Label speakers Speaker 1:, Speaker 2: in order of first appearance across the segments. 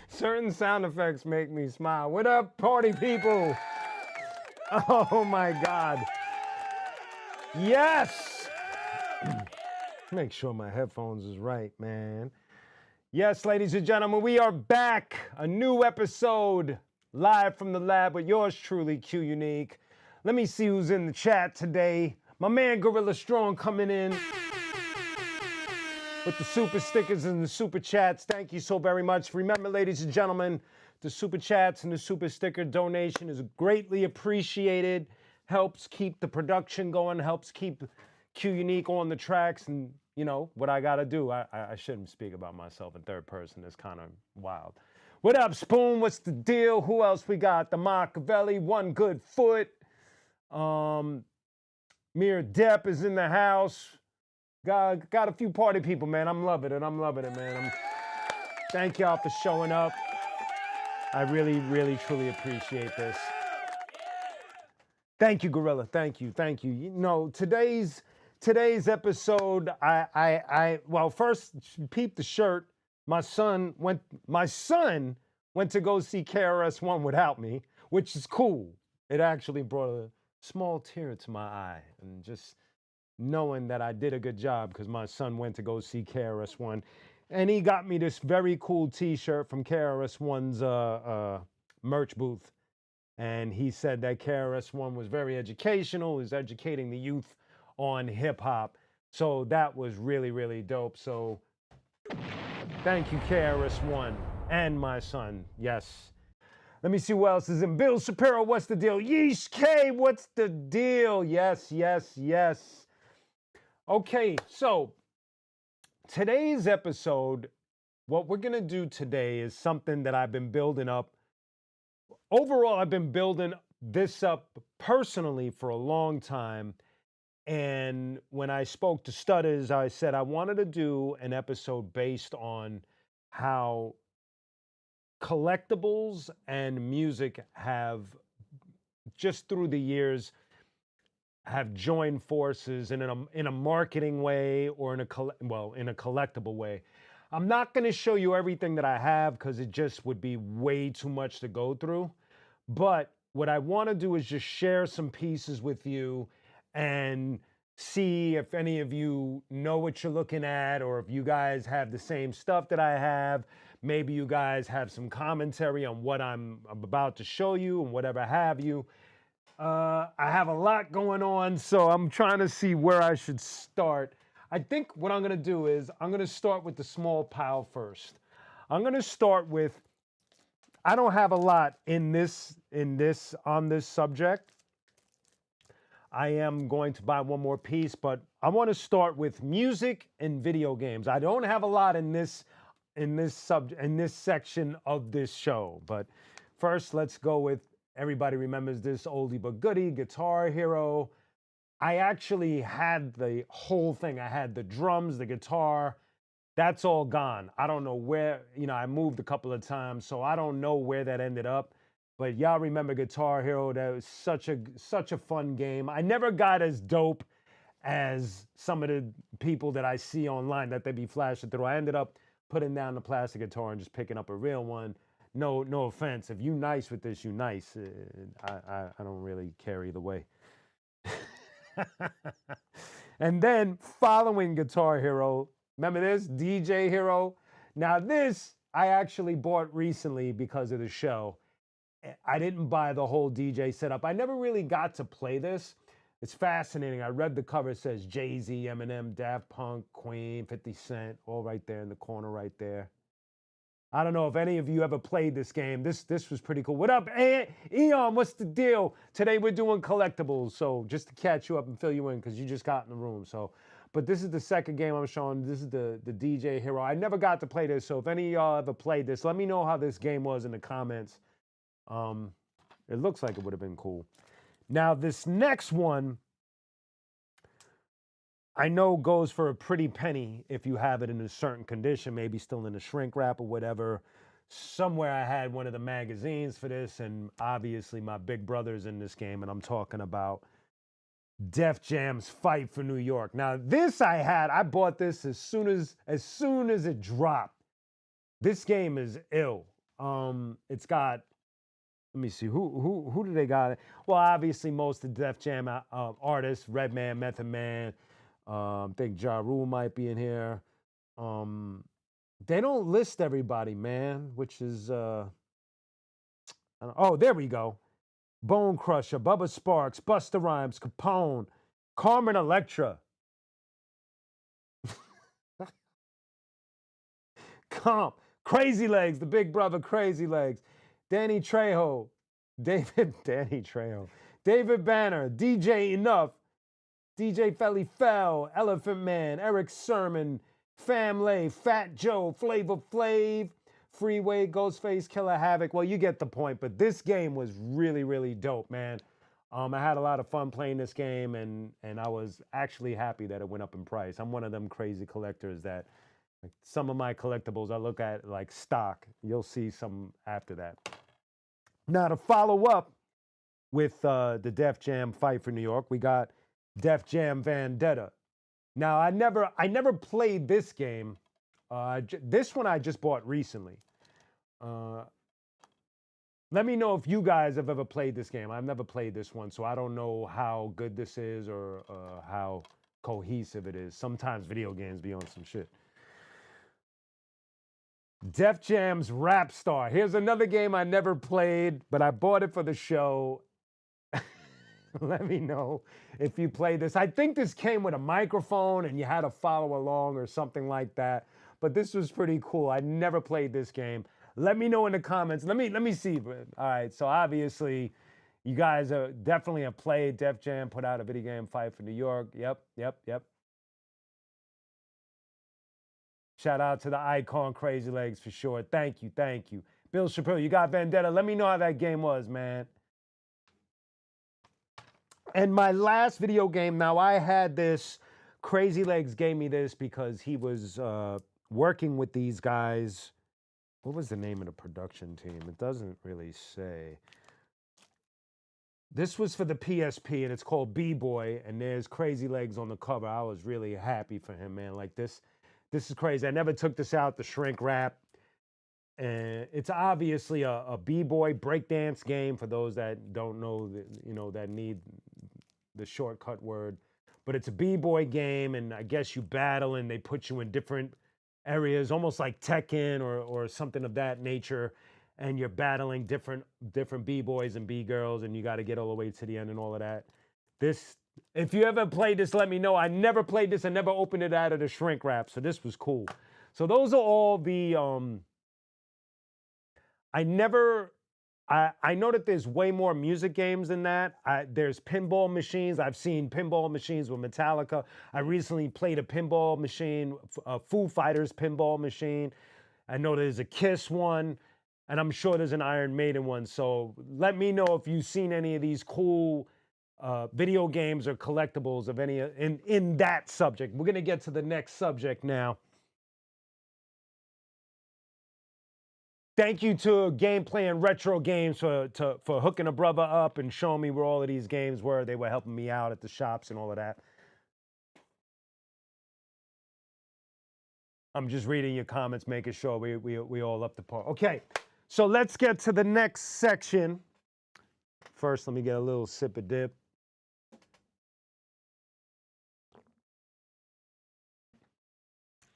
Speaker 1: Certain sound effects make me smile. What up, party people? Oh my God. Yes! Make sure my headphones is right, man. Yes, ladies and gentlemen, we are back. A new episode live from the lab with yours truly, qunique. Let me see who's in the chat today. My man Gorilla Strong coming in with the super stickers and the super chats. Thank you so very much. Remember, ladies and gentlemen, the super chats and the super sticker donation is greatly appreciated. Helps keep the production going, helps keep qunique on the tracks. And you know what I gotta do. I shouldn't speak about myself in third person. It's kind of wild. What up, Spoon? What's the deal? Who else we got? The Machiavelli, One Good Foot. Mir Depp is in the house. Got a few party people, man. I'm loving it. I'm loving it, man. Thank y'all for showing up. I really, really, truly appreciate this. Thank you, Gorilla. Thank you. Thank you. You know, today's episode, well, first peep the shirt. My son went to go see KRS-One without me, which is cool. It actually brought a small tear to my eye, and just knowing that I did a good job because my son went to go see KRS-One, and he got me this very cool T-shirt from KRS-One's merch booth, and he said that KRS-One was very educational, is educating the youth on hip hop, so that was really, really dope. So thank you, KRS-One and my son. Yes. Let me see who else is in. Bill Shapiro, what's the deal? Yeesh K, what's the deal? Yes, yes, yes. Okay, so today's episode, what we're going to do today is something that I've been building up. Overall, I've been building this up personally for a long time. And when I spoke to Stutters, I said I wanted to do an episode based on how collectibles and music have, just through the years, have joined forces in a marketing way or in a collectible way. I'm not going to show you everything that I have because it just would be way too much to go through. But what I want to do is just share some pieces with you and see if any of you know what you're looking at, or if you guys have the same stuff that I have. Maybe you guys have some commentary on what I'm about to show you and whatever have you. I have a lot going on, so I'm trying to see where I should start. I think what I'm going to do is I'm going to start with the small pile first. I'm going to start with, I don't have a lot on this subject. I am going to buy one more piece, but I want to start with music and video games. I don't have a lot in this section of this show, but first let's go with, everybody remembers this oldie but goodie, Guitar Hero. I actually had the whole thing. I had the drums, the guitar. That's all gone. I don't know where, I moved a couple of times, so I don't know where that ended up. But y'all remember Guitar Hero? That was such a fun game. I never got as dope as some of the people that I see online that they be flashing through. I ended up putting down the plastic guitar and just picking up a real one. No offense. If you nice with this, you nice. I don't really care either way. And then following Guitar Hero, remember this? DJ Hero. Now this I actually bought recently because of the show. I didn't buy the whole DJ setup. I never really got to play this. It's fascinating. I read the cover. It says Jay-Z, Eminem, Daft Punk, Queen, 50 Cent, all right there in the corner right there. I don't know if any of you ever played this game. This was pretty cool. What up, Eon? What's the deal? Today we're doing collectibles. So just to catch you up and fill you in because you just got in the room. So, but this is the second game I'm showing. This is the DJ Hero. I never got to play this. So if any of y'all ever played this, let me know how this game was in the comments. It looks like it would have been cool. Now this next one, I know goes for a pretty penny if you have it in a certain condition, maybe still in a shrink wrap or whatever. Somewhere I had one of the magazines for this, and obviously my big brother's in this game, and I'm talking about Def Jam's Fight for New York. Now this I bought this as soon as it dropped. This game is ill. It's got, let me see, who do they got? Well, obviously most of the Def Jam artists, Redman, Method Man, I think Ja Rule might be in here. They don't list everybody, man, which is oh, there we go. Bone Crusher, Bubba Sparks, Busta Rhymes, Capone, Carmen Electra. Crazy Legs, the big brother Crazy Legs, Danny Trejo, Danny Trejo, David Banner, DJ Enough, DJ Felly Fell, Elephant Man, Eric Sermon, Famlay, Fat Joe, Flavor Flav, Freeway, Ghostface, Killer Havoc. Well, you get the point, but this game was really, really dope, man. I had a lot of fun playing this game, and I was actually happy that it went up in price. I'm one of them crazy collectors that, like, some of my collectibles I look at like stock. You'll see some after that. Now, to follow up with the Def Jam Fight for New York, we got Def Jam Vendetta. Now, I never played this game. This one I just bought recently. Let me know if you guys have ever played this game. I've never played this one, so I don't know how good this is or how cohesive it is. Sometimes video games be on some shit. Def Jam's Rap Star. Here's another game I never played, but I bought it for the show. Let me know if you play this. I think this came with a microphone and you had to follow along or something like that. But this was pretty cool. I never played this game. Let me know in the comments. Let me see. All right, so obviously you guys are definitely have played. Def Jam put out a video game, Fight for New York. Yep. Shout out to the icon Crazy Legs for sure. Thank you. Bill Shapiro, you got Vendetta. Let me know how that game was, man. And my last video game, now I had this, Crazy Legs gave me this because he was working with these guys. What was the name of the production team? It doesn't really say. This was for the PSP, and it's called B-Boy, and there's Crazy Legs on the cover. I was really happy for him, man. Like, this is crazy. I never took this out, the shrink wrap. And it's obviously a B-Boy breakdance game for those that don't know, that need the shortcut word. But it's a B-Boy game, and I guess you battle, and they put you in different areas, almost like Tekken or something of that nature, and you're battling different B-boys and B-girls, and you got to get all the way to the end and all of that. This, if you ever played this, let me know. I never played this. I never opened it out of the shrink wrap, so this was cool. So those are all the I know that there's way more music games than that. There's pinball machines. I've seen pinball machines with Metallica. I recently played a pinball machine, a Foo Fighters pinball machine. I know there's a Kiss one, and I'm sure there's an Iron Maiden one. So let me know if you've seen any of these cool video games or collectibles of any in that subject. We're gonna get to the next subject now. Thank you to Gameplay and Retro Games for hooking a brother up and showing me where all of these games were. They were helping me out at the shops and all of that. I'm just reading your comments, making sure we all up to par. Okay, so let's get to the next section. First, let me get a little sip of dip.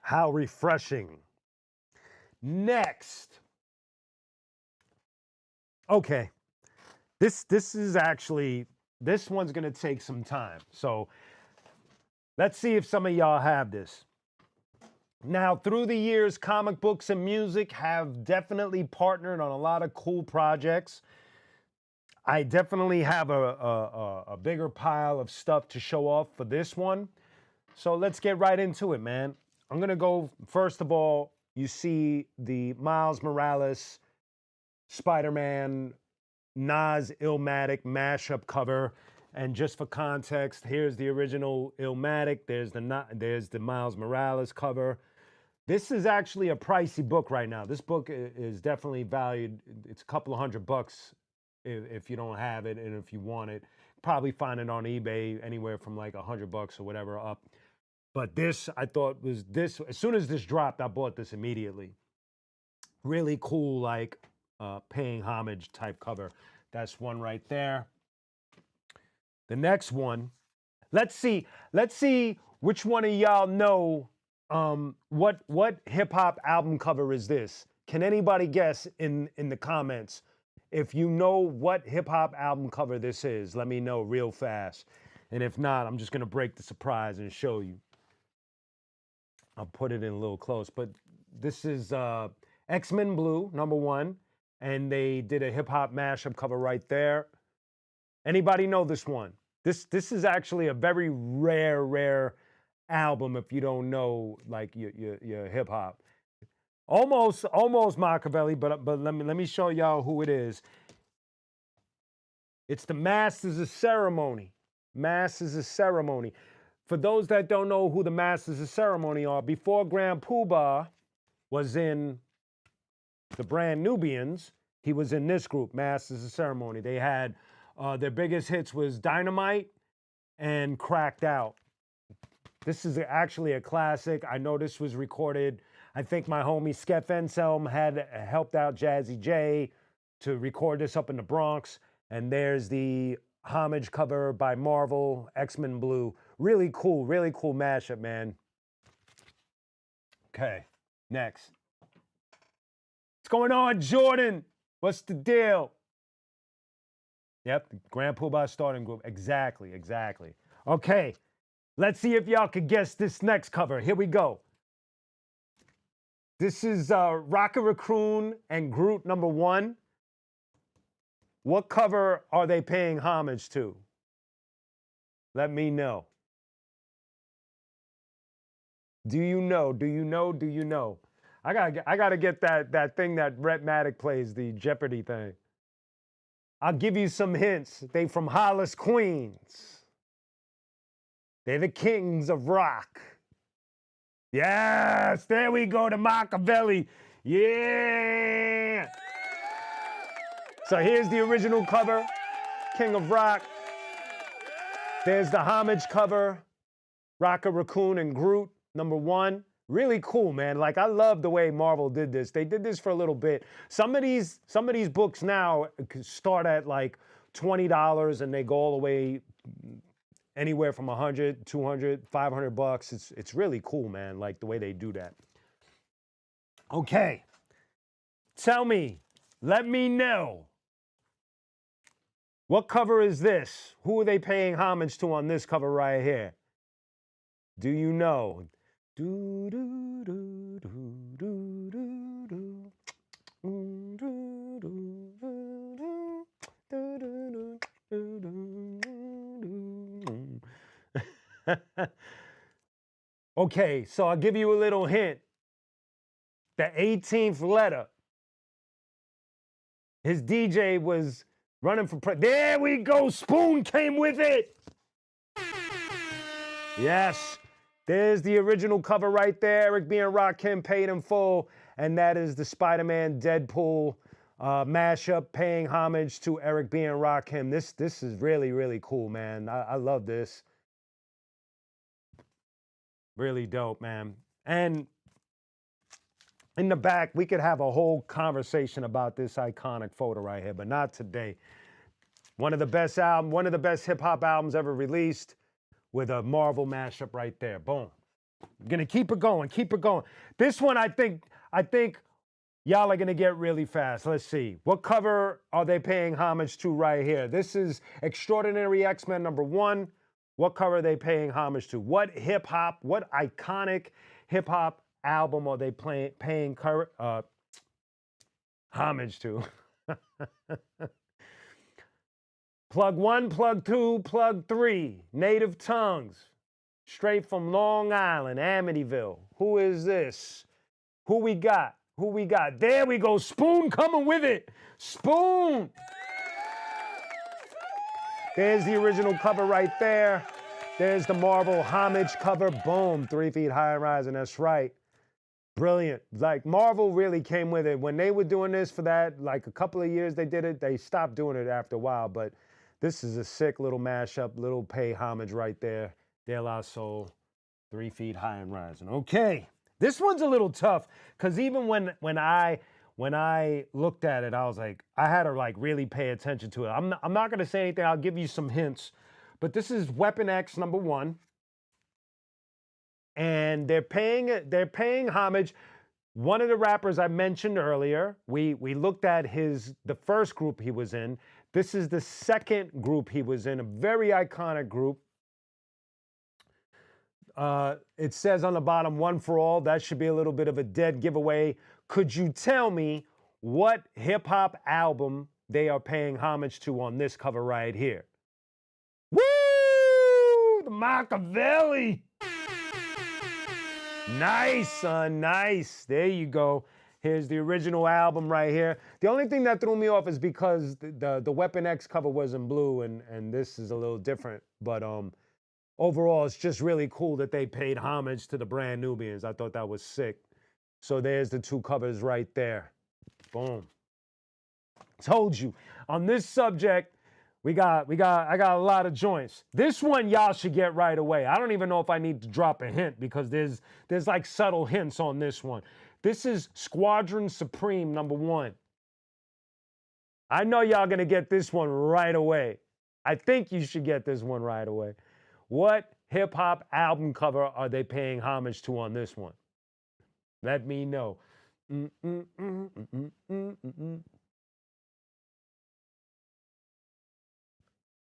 Speaker 1: How refreshing. Next. Okay, this is actually, this one's gonna take some time. So let's see if some of y'all have this. Now, through the years, comic books and music have definitely partnered on a lot of cool projects. I definitely have a bigger pile of stuff to show off for this one. So let's get right into it, man. I'm gonna go, first of all, you see the Miles Morales Spider-Man Nas Illmatic mashup cover, and just for context, here's the original Illmatic. There's the Miles Morales cover. This is actually a pricey book right now. This book is definitely valued. It's a couple of $100 if you don't have it, and if you want it, Probably find it on eBay anywhere from like $100 or whatever up. But this, I thought was this, as soon as this dropped, I bought this immediately. Really cool, like paying homage type cover. That's one right there. The next one, let's see which one of y'all know what hip hop album cover is this? Can anybody guess in the comments? If you know what hip hop album cover this is, let me know real fast. And if not, I'm just gonna break the surprise and show you. I'll put it in a little close, but this is X-Men Blue, #1, and they did a hip hop mashup cover right there. Anybody know this one? This is actually a very rare album if you don't know like your hip hop. Almost Machiavelli, but let me show y'all who it is. It's the Masters of Ceremony. Masters of Ceremony. For those that don't know who the Masters of Ceremony are, before Grand Poobah was in the Brand Nubians, he was in this group, Masters of Ceremony. They had their biggest hits was Dynamite and Cracked Out. This is actually a classic. I know this was recorded. I think my homie Skep Enselm had helped out Jazzy J to record this up in the Bronx. And there's the homage cover by Marvel, X-Men Blue. Really cool mashup, man. Okay, next. What's going on, Jordan? What's the deal? Yep, the Grand Poobah starting group. Exactly. Okay, let's see if y'all could guess this next cover. Here we go. This is Rocket Raccoon and Groot #1. What cover are they paying homage to? Let me know. Do you know? I gotta get that thing that Rhett Maddock plays, the Jeopardy thing. I'll give you some hints. They from Hollis, Queens. They're the kings of rock. Yes, there we go to Machiavelli. Yeah. So here's the original cover, King of Rock. There's the homage cover, Rocket Raccoon and Groot, #1. Really cool, man. Like, I love the way Marvel did this. They did this for a little bit. Some of these books now start at like $20 and they go all the way anywhere from 100, 200, $500. It's really cool, man, like the way they do that. Okay. Tell me, let me know. What cover is this? Who are they paying homage to on this cover right here? Do you know? Do, do, do, do, do, do, do. Do, do, do, do, do, do, do, do. Okay, so I'll give you a little hint. The 18th letter. His DJ was running for there we go. Spoon came with it. Yes. There's the original cover right there. Eric B. and Rakim paid in full. And that is the Spider-Man Deadpool mashup paying homage to Eric B. and Rakim. This is really cool, man. I love this. Really dope, man. And in the back, we could have a whole conversation about this iconic photo right here, but not today. One of the best hip hop albums ever released with a Marvel mashup right there. Boom. I'm gonna keep it going. This one, I think y'all are gonna get really fast. Let's see. What cover are they paying homage to right here? This is Extraordinary X-Men #1. What cover are they paying homage to? What iconic hip hop album are they paying homage to? Plug 1, plug 2, plug 3. Native Tongues. Straight from Long Island, Amityville. Who is this? Who we got? There we go. Spoon coming with it. Spoon. There's the original cover right there. There's the Marvel homage cover. Boom. 3 feet high and rising. That's right. Brilliant. Like, Marvel really came with it. When they were doing this for that, like a couple of years they did it. They stopped doing it after a while, but This is a sick little mashup, little pay homage right there. De La Soul, 3 feet high and rising. Okay, this one's a little tough because even when I looked at it, I was like, I had to like really pay attention to it. I'm not gonna say anything. I'll give you some hints, but this is Weapon X #1, and they're paying homage. One of the rappers I mentioned earlier, we looked at the first group he was in. This is the second group he was in, a very iconic group. It says on the bottom, One for All. That should be a little bit of a dead giveaway. Could you tell me what hip-hop album they are paying homage to on this cover right here? Woo! The Machiavelli! Nice, son, nice. There you go. Here's the original album right here. The only thing that threw me off is because the Weapon X cover was in blue and this is a little different. But overall, it's just really cool that they paid homage to the Brand Nubians. I thought that was sick. So there's the 2 covers right there. Boom. Told you. On this subject, I got a lot of joints. This one y'all should get right away. I don't even know if I need to drop a hint because there's like subtle hints on this one. This is Squadron Supreme #1. I know y'all gonna get this one right away. I think you should get this one right away. What hip hop album cover are they paying homage to on this one? Let me know.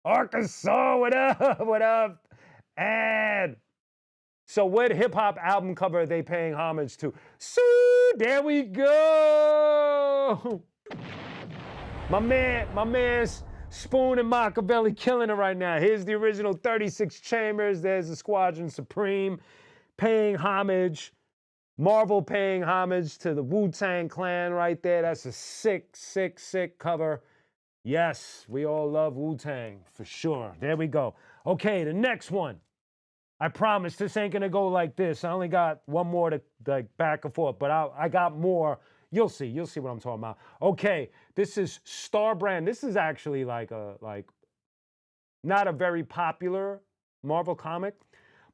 Speaker 1: Arkansas, what up? What up? And so what hip hop album cover are they paying homage to? So there we go. My man's Spoon and Machiavelli killing it right now. Here's the original 36 Chambers. There's the Squadron Supreme paying homage. Marvel paying homage to the Wu-Tang Clan right there. That's a sick, sick, sick cover. Yes, we all love Wu-Tang, for sure. There we go. Okay, the next one. I promise this ain't gonna go like this. I only got one more to like back and forth, but I got more. You'll see what I'm talking about. Okay, this is Star Brand. This is actually like not a very popular Marvel comic,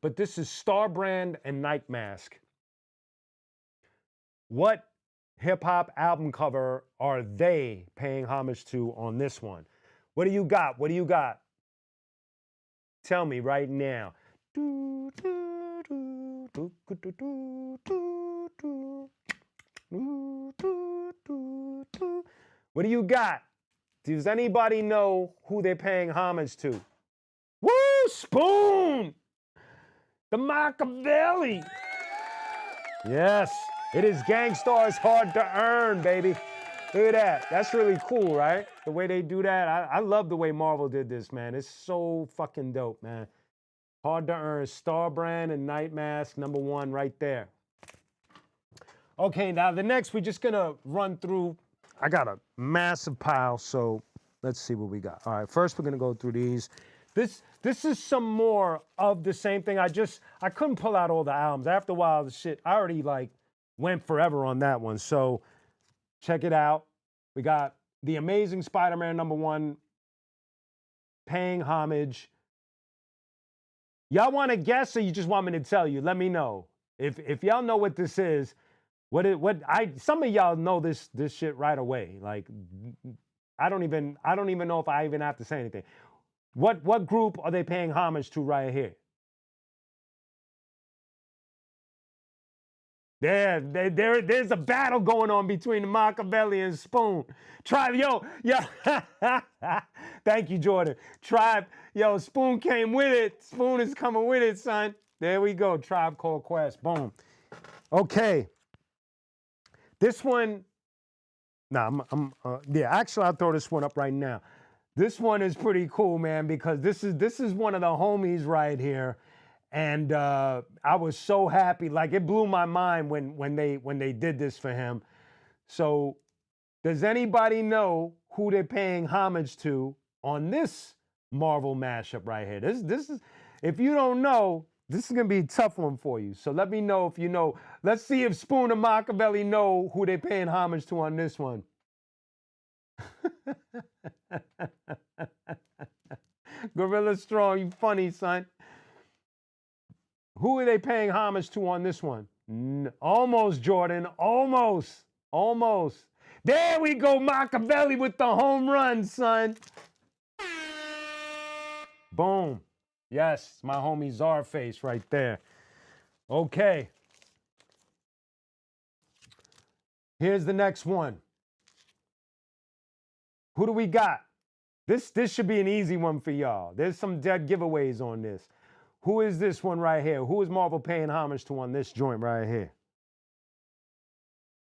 Speaker 1: but this is Star Brand and Night Mask. What hip-hop album cover are they paying homage to on this one? What do you got? What do you got? Tell me right now. What do you got? Does anybody know who they're paying homage to? Woo! Spoon! The Machiavelli! Yes. It is Gangstar's Hard to Earn, baby. Look at that. That's really cool, right? The way they do that. I love the way Marvel did this, man. It's so fucking dope, man. Hard to Earn, Star Brand and Night Mask #1 right there. Okay, now the next, we're just gonna run through. I got a massive pile, so let's see what we got. All right, first we're gonna go through these. This is some more of the same thing. I couldn't pull out all the albums. After a while, the shit, I already like went forever on that one. So check it out. We got The Amazing Spider-Man #1 paying homage. Y'all want to guess or you just want me to tell you? Let me know. If y'all know what this is, some of y'all know this shit right away. Like I don't even know if I even have to say anything. What group are they paying homage to right here? There's a battle going on between the Machiavelli and Spoon. Tribe, yo. Thank you, Jordan. Tribe, yo, Spoon came with it. Spoon is coming with it, son. There we go. Tribe Called Quest. Boom. Okay. This one, actually, I'll throw this one up right now. This one is pretty cool, man, because this is one of the homies right here. And I was so happy, like it blew my mind when they did this for him. So does anybody know who they're paying homage to on this Marvel mashup right here? This is, if you don't know, this is gonna be a tough one for you. So let me know if you know. Let's see if Spoon and Machiavelli know who they're paying homage to on this one. Gorilla Strong, you funny, son. Who are they paying homage to on this one? Almost, Jordan. Almost. Almost. There we go, Machiavelli with the home run, son. Boom. Yes, my homie Czarface right there. Okay. Here's the next one. Who do we got? This should be an easy one for y'all. There's some dead giveaways on this. Who is this one right here? Who is Marvel paying homage to on this joint right here?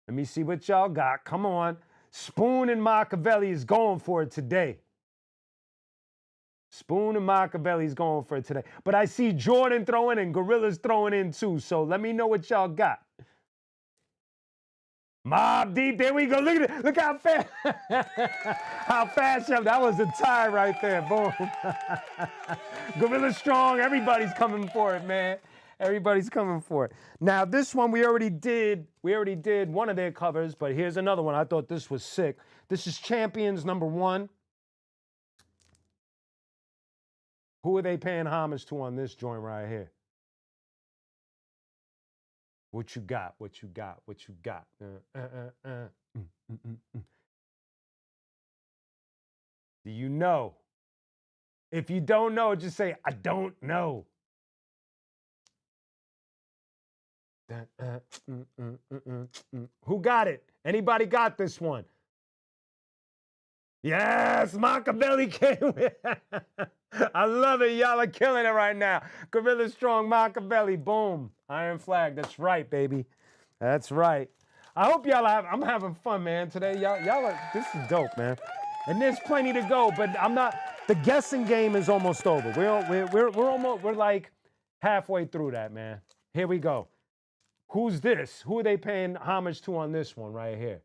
Speaker 1: Let me see what y'all got. Come on. Spoon and Machiavelli is going for it today. Spoon and Machiavelli is going for it today. But I see Jordan throwing and Gorilla's throwing in too. So let me know what y'all got. Mob Deep, there we go. Look at it. Look how fast. How fast y'all. That was a tie right there. Boom. Gorilla Strong. Everybody's coming for it, man. Everybody's coming for it. Now, this one we already did. We already did one of their covers, but here's another one. I thought this was sick. This is Champions #1. Who are they paying homage to on this joint right here? What you got? What you got? What you got? Do you know? If you don't know, just say, I don't know. Who got it? Anybody got this one? Yes, Machiavelli came with. I love it. Y'all are killing it right now. Gorilla Strong, Machiavelli, boom. Iron Flag. That's right, baby. That's right. I hope y'all I'm having fun, man, today. Y'all are, this is dope, man. And there's plenty to go, but I'm not, the guessing game is almost over. We're like halfway through that, man. Here we go. Who's this? Who are they paying homage to on this one right here?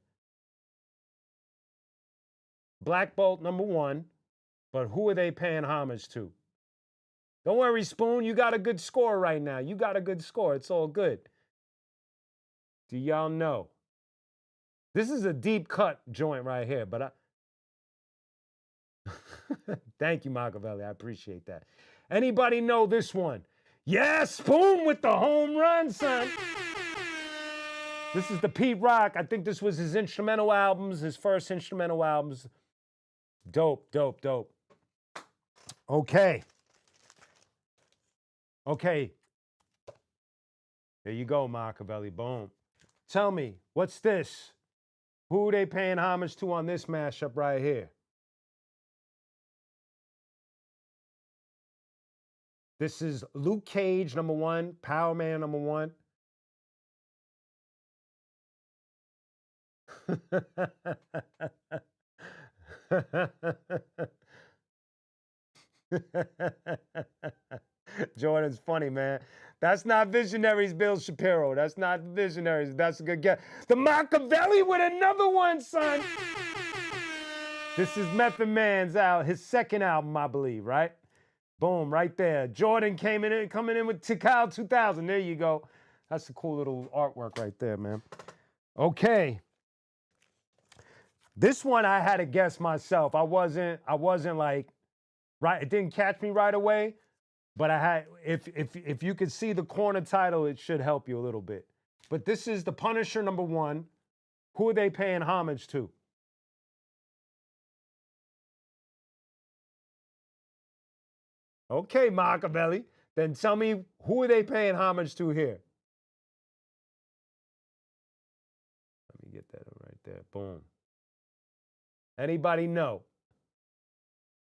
Speaker 1: Black Bolt #1, but who are they paying homage to? Don't worry, Spoon, you got a good score right now. You got a good score. It's all good. Do y'all know? This is a deep cut joint right here, but thank you, Machiavelli. I appreciate that. Anybody know this one? Yes, Spoon with the home run, son. This is the Pete Rock. I think this was his instrumental albums, his first instrumental albums. Dope, dope, dope. Okay. Okay. There you go, Machiavelli. Boom. Tell me, what's this? Who are they paying homage to on this mashup right here? This is Luke Cage #1, Power Man #1. Jordan's funny, man. That's not Visionaries, Bill Shapiro. That's not Visionaries. That's a good guess. The Machiavelli with another one, son. This is Method Man's his second album, I believe, right? Boom, right there. Jordan coming in with Tikal 2000. There you go. That's a cool little artwork right there, man. Okay. This one I had to guess myself. I wasn't like, right, it didn't catch me right away, but I had, if you could see the corner title, it should help you a little bit. But this is the Punisher #1. Who are they paying homage to? Okay, Machiavelli. Then tell me, who are they paying homage to here? Let me get that right there. Boom. Anybody know?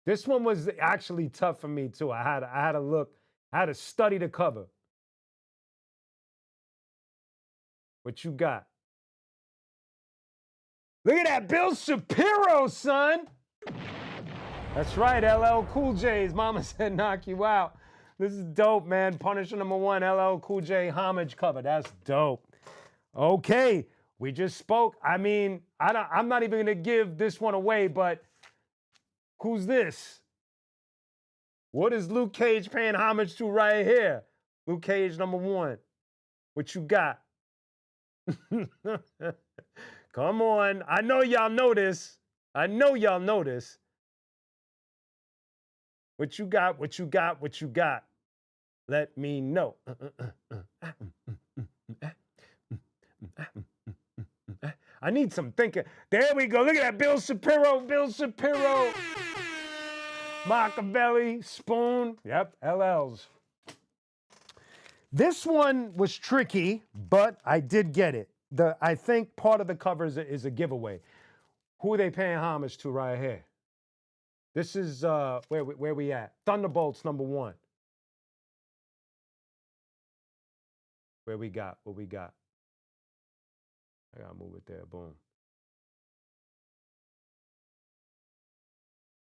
Speaker 1: This one was actually tough for me too. I had to look, I had to study the cover. What you got? Look at that, Bill Shapiro, son. That's right, LL Cool J's mama said knock you out. This is dope, man. Punisher #1, LL Cool J homage cover. That's dope. Okay, we just spoke. I mean, I'm not even gonna give this one away, but who's this? What is Luke Cage paying homage to right here? Luke Cage #1. What you got? Come on. I know y'all know this. I know y'all know this. What you got? What you got? What you got? Let me know. I need some thinking. There we go. Look at that. Bill Shapiro. Bill Shapiro. Machiavelli. Spoon. Yep. LLs. This one was tricky, but I did get it. I think part of the cover is a giveaway. Who are they paying homage to right here? This is where we at? Thunderbolts #1. Where we got? What we got? I gotta move it there. Boom.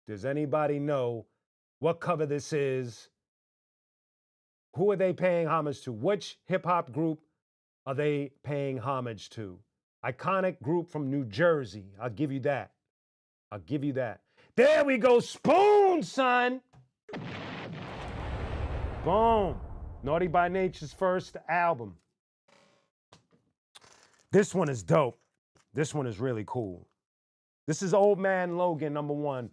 Speaker 1: Does anybody know what cover this is? Who are they paying homage to? Which hip hop group are they paying homage to? Iconic group from New Jersey. I'll give you that. I'll give you that. There we go. Spoon, son. Boom. Naughty by Nature's first album. This one is dope. This one is really cool. This is Old Man Logan #1.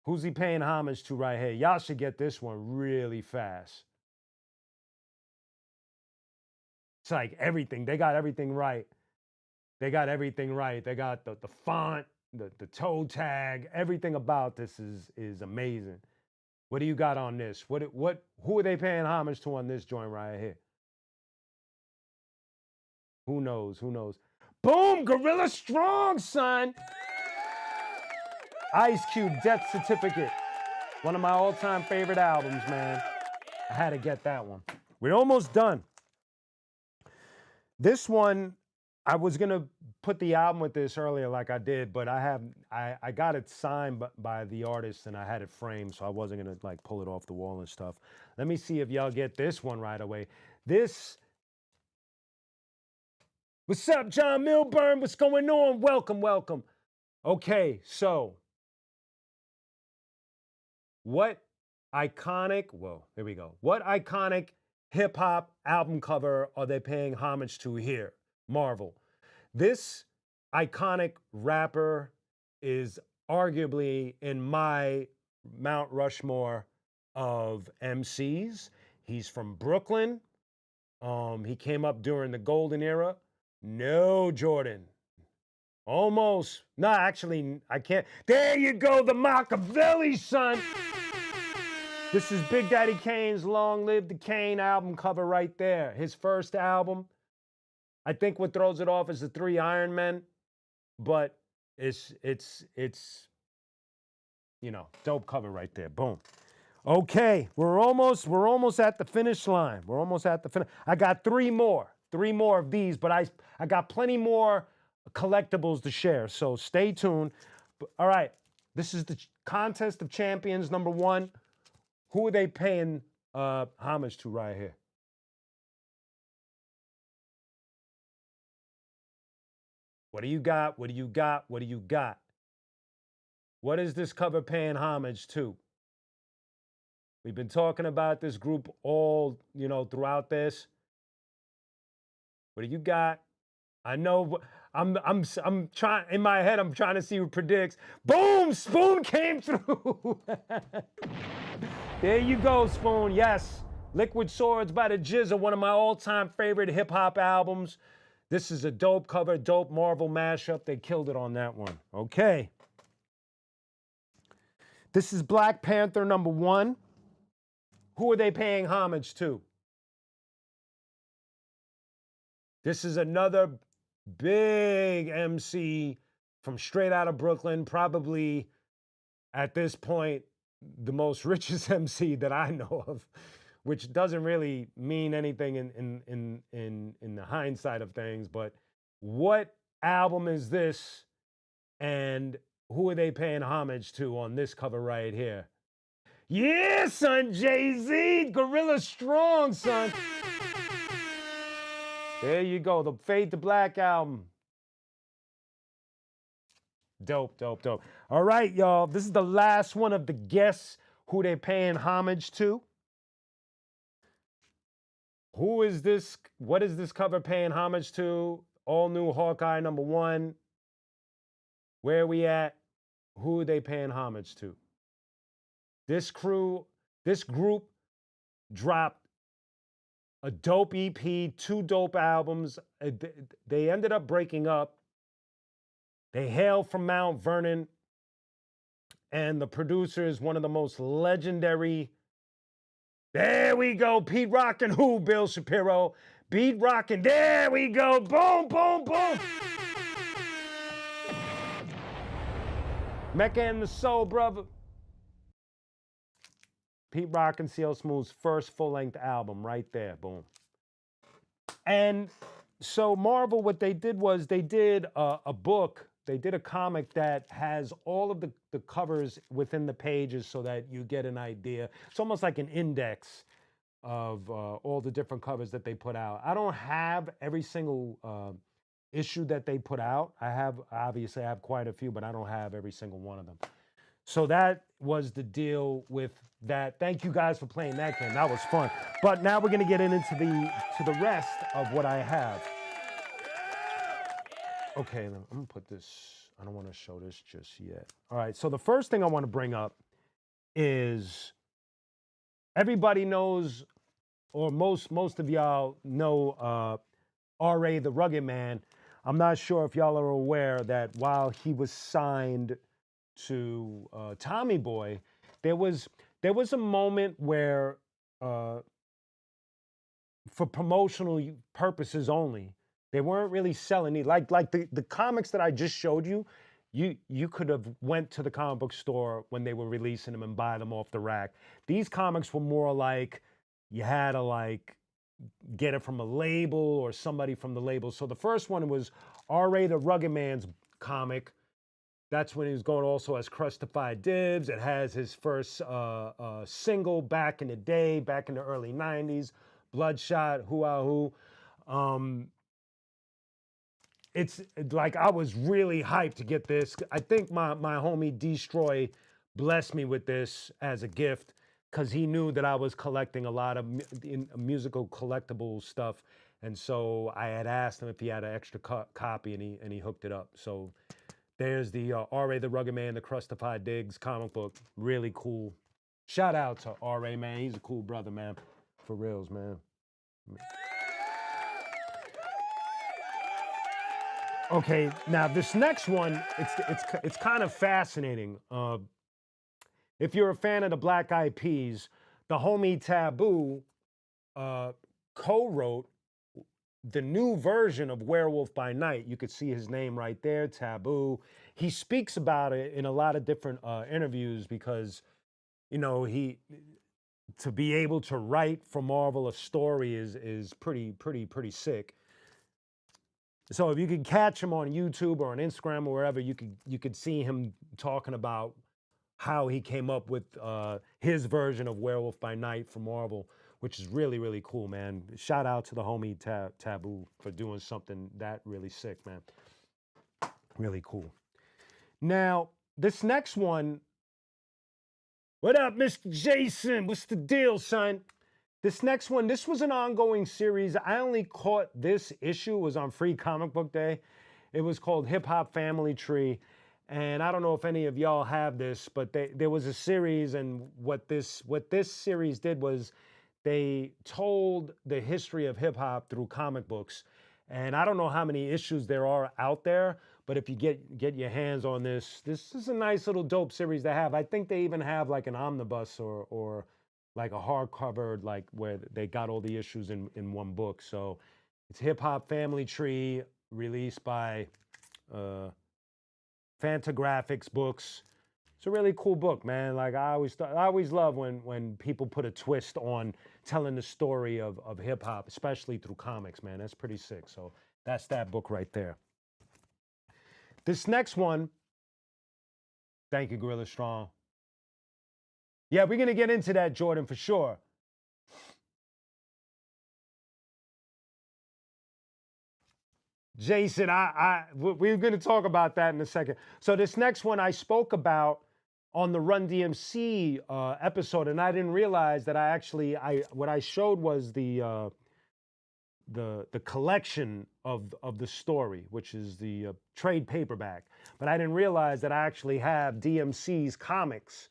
Speaker 1: Who's he paying homage to right here? Y'all should get this one really fast. It's like everything. They got everything right. They got everything right. They got the font, the toe tag. Everything about this is amazing. What do you got on this? Who are they paying homage to on this joint right here? Who knows? Who knows? Boom! Gorilla Strong, son! Ice Cube, Death Certificate. One of my all-time favorite albums, man. I had to get that one. We're almost done. This one, I was gonna put the album with this earlier like I did, but I got it signed by the artist and I had it framed, so I wasn't gonna like pull it off the wall and stuff. Let me see if y'all get this one right away. What's up, John Milburn? What's going on? Welcome, welcome. Okay, so what iconic hip hop album cover are they paying homage to here? Marvel. This iconic rapper is arguably in my Mount Rushmore of MCs. He's from Brooklyn. He came up during the golden era. No Jordan. Almost. No, actually, I can't. There you go, the Machiavelli, son. This is Big Daddy Kane's Long Live the Kane album cover right there. His first album. I think what throws it off is the 3 Iron Men, but it's dope cover right there. Boom. Okay, we're almost at the finish line. We're almost at the finish. I got 3 more of these, but I got plenty more collectibles to share, so stay tuned. All right, this is the Contest of Champions #1. Who are they paying homage to right here? What do you got? What do you got? What do you got? What is this cover paying homage to? We've been talking about this group all, throughout this. What do you got? I know I'm trying in my head, I'm trying to see who predicts. Boom! Spoon came through. There you go, Spoon. Yes. Liquid Swords by the Jizz are one of my all-time favorite hip-hop albums. This is a dope cover, dope Marvel mashup. They killed it on that one. Okay. This is Black Panther #1. Who are they paying homage to? This is another big MC from straight out of Brooklyn, probably at this point the most richest MC that I know of, which doesn't really mean anything in the hindsight of things. But what album is this, and who are they paying homage to on this cover right here? Yeah, son, Jay-Z, Gorilla Strong, son. There you go, the Fade to Black album. Dope, dope, dope. All right, y'all, this is the last one of the guests who they paying homage to. Who is this? What is this cover paying homage to? All new Hawkeye #1. Where are we at? Who are they paying homage to? This group dropped a dope EP, 2 dope albums. They ended up breaking up. They hail from Mount Vernon, and the producer is one of the most legendary. There we go, Pete Rockin', who? Bill Shapiro. Beat Rockin', there we go, boom, boom, boom. Mecca and the Soul Brother. Pete Rockin', CL Smooth's first full-length album, right there, boom. And so Marvel, what they did was they did a book, they did a comic that has all of the covers within the pages so that you get an idea. It's almost like an index of all the different covers that they put out. I don't have every single issue that they put out. Obviously I have quite a few, but I don't have every single one of them. So that was the deal with that. Thank you guys for playing that game. That was fun. But now we're gonna get into the rest of what I have. Okay, I'm gonna put this, I don't wanna show this just yet. All right, so the first thing I wanna bring up is everybody knows, or most of y'all know R.A. the Rugged Man. I'm not sure if y'all are aware that while he was signed to Tommy Boy, there was a moment where for promotional purposes only, they weren't really selling it. Like the comics that I just showed you, you could have went to the comic book store when they were releasing them and buy them off the rack. These comics were more like you had to like get it from a label or somebody from the label. So the first one was R.A. the Rugged Man's comic. That's when he was going also as Crustified Dibs. It has his first single back in the day, back in the early 90s, Bloodshot, Hoo-Ah-Hoo. It's like I was really hyped to get this. I think my homie Destroy blessed me with this as a gift because he knew that I was collecting a lot of musical collectible stuff. And so I had asked him if he had an extra copy, and he hooked it up. So there's the R.A. the Rugged Man, the Crustified Digs comic book. Really cool. Shout out to R.A., man. He's a cool brother, man. For reals, man. Okay, now this next one, it's kind of fascinating. If you're a fan of the Black Eyed Peas, the homie Taboo co-wrote the new version of Werewolf by Night. You could see his name right there, Taboo. He speaks about it in a lot of different interviews because, you know, to be able to write for Marvel a story is pretty sick. So if you could catch him on YouTube or on Instagram or wherever, you could see him talking about how he came up with his version of Werewolf by Night for Marvel, which is really cool, man. Shout out to the homie Taboo for doing something that really sick, man. Really cool. Now, this next one, what up, Mr. Jason? What's the deal, son? This next one, this was an ongoing series. I only caught this issue, it was on Free Comic Book Day. It was called Hip Hop Family Tree. And I don't know if any of y'all have this, but there was a series, and what this series did was they told the history of hip hop through comic books. And I don't know how many issues there are out there, but if you get your hands on this is a nice little dope series to have. I think they even have like an omnibus or like a hardcover, like where they got all the issues in one book. So it's Hip Hop Family Tree, released by Fantagraphics Books. It's a really cool book, man. Like I always love when people put a twist on telling the story of hip hop, especially through comics, man. That's pretty sick. So that's that book right there. This next one, thank you, Gorilla Strong. Yeah, we're gonna get into that, Jordan, for sure. Jason, we're gonna talk about that in a second. So this next one I spoke about on the Run DMC episode, and I didn't realize that what I showed was the collection of the story, which is the trade paperback. But I didn't realize that I actually have DMC's comics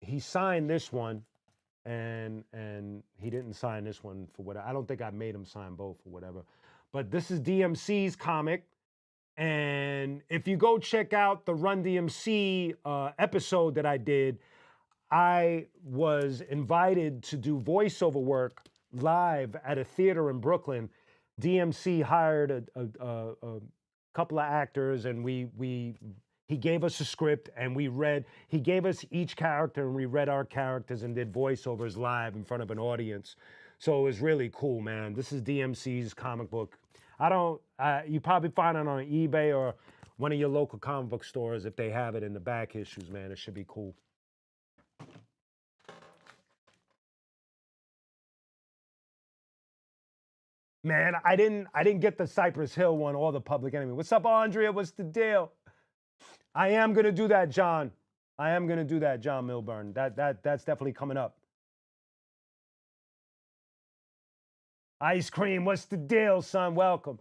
Speaker 1: he signed this one, and he didn't sign this one for whatever. I don't think I made him sign both or whatever. But this is DMC's comic. And if you go check out the Run DMC episode that I did, I was invited to do voiceover work live at a theater in Brooklyn. DMC hired a couple of actors, and he gave us a script, and he gave us each character, and we read our characters and did voiceovers live in front of an audience. So it was really cool, man. This is DMC's comic book. You probably find it on eBay or one of your local comic book stores if they have it in the back issues, man. It should be cool. Man, I didn't get the Cypress Hill one or the Public Enemy. What's up, Andrea? What's the deal? I am gonna do that, John. I am gonna do that, John Milburn. That's definitely coming up. Ice cream, what's the deal, son? Welcome.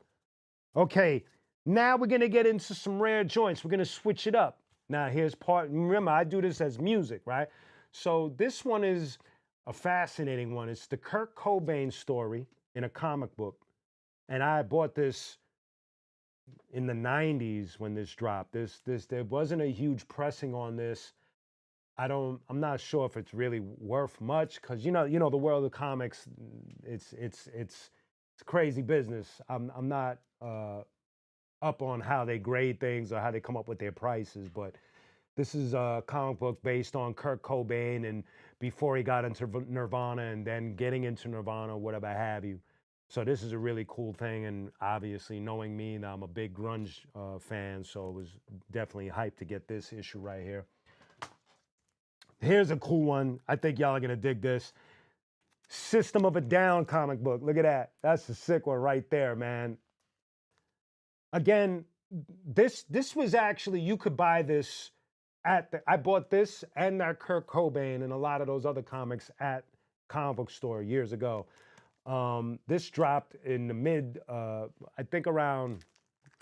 Speaker 1: Okay, now we're gonna get into some rare joints. We're gonna switch it up. Now here's part, remember I do this as music, right? So this one is a fascinating one. It's the Kurt Cobain story in a comic book. And I bought this in the 90s when this dropped. There wasn't a huge pressing on this. I'm not sure if it's really worth much, because you know the world of comics, it's crazy business. I'm not up on how they grade things or how they come up with their prices, but this is a comic book based on Kurt Cobain and before he got into Nirvana and then getting into Nirvana, whatever have you. So this is a really cool thing, and obviously knowing me, I'm a big grunge fan, so it was definitely hyped to get this issue right here. Here's a cool one. I think y'all are gonna dig this. System of a Down comic book. Look at that. That's a sick one right there, man. Again, this was actually, you could buy this I bought this and that Kurt Cobain and a lot of those other comics at comic book store years ago. This dropped in the mid, I think around,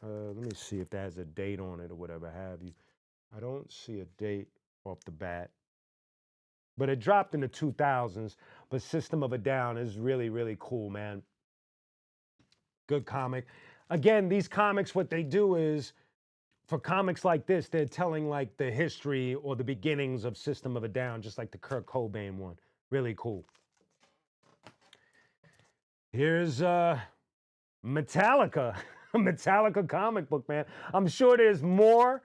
Speaker 1: let me see if that has a date on it or whatever have you. I don't see a date off the bat. But it dropped in the 2000s. But System of a Down is really, really cool, man. Good comic. Again, these comics, what they do is, for comics like this, they're telling like the history or the beginnings of System of a Down, just like the Kurt Cobain one. Really cool. Here's Metallica, a Metallica comic book, man. I'm sure there's more.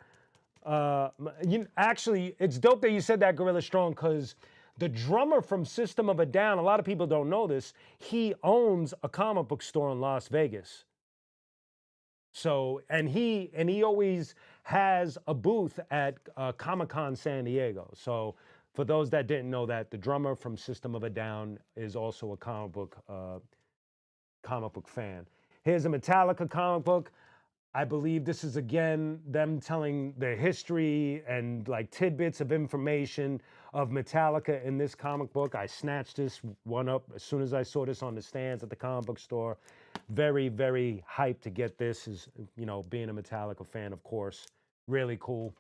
Speaker 1: Actually, it's dope that you said that, Gorilla Strong, because the drummer from System of a Down, a lot of people don't know this, he owns a comic book store in Las Vegas. So, and he always has a booth at Comic-Con San Diego. So, for those that didn't know that, the drummer from System of a Down is also a comic book fan. Here's a Metallica comic book. I believe this is, again, them telling the history and like tidbits of information of Metallica in this comic book. I snatched this one up as soon as I saw this on the stands at the comic book store. Very, very hyped to get this, as being a Metallica fan, of course. Really cool.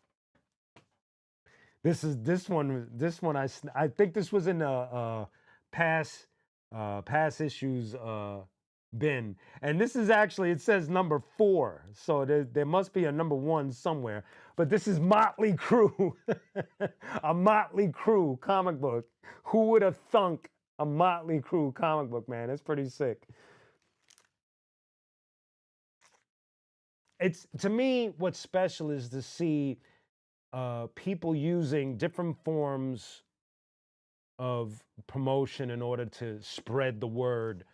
Speaker 1: This one I think this was in a past issues bin, and this is actually, it says number 4, so there must be a number 1 somewhere, but this is Motley Crue. A Motley Crue comic book. Who would have thunk a Motley Crue comic book, man? It's pretty sick. It's, to me, what's special is to see people using different forms of promotion in order to spread the word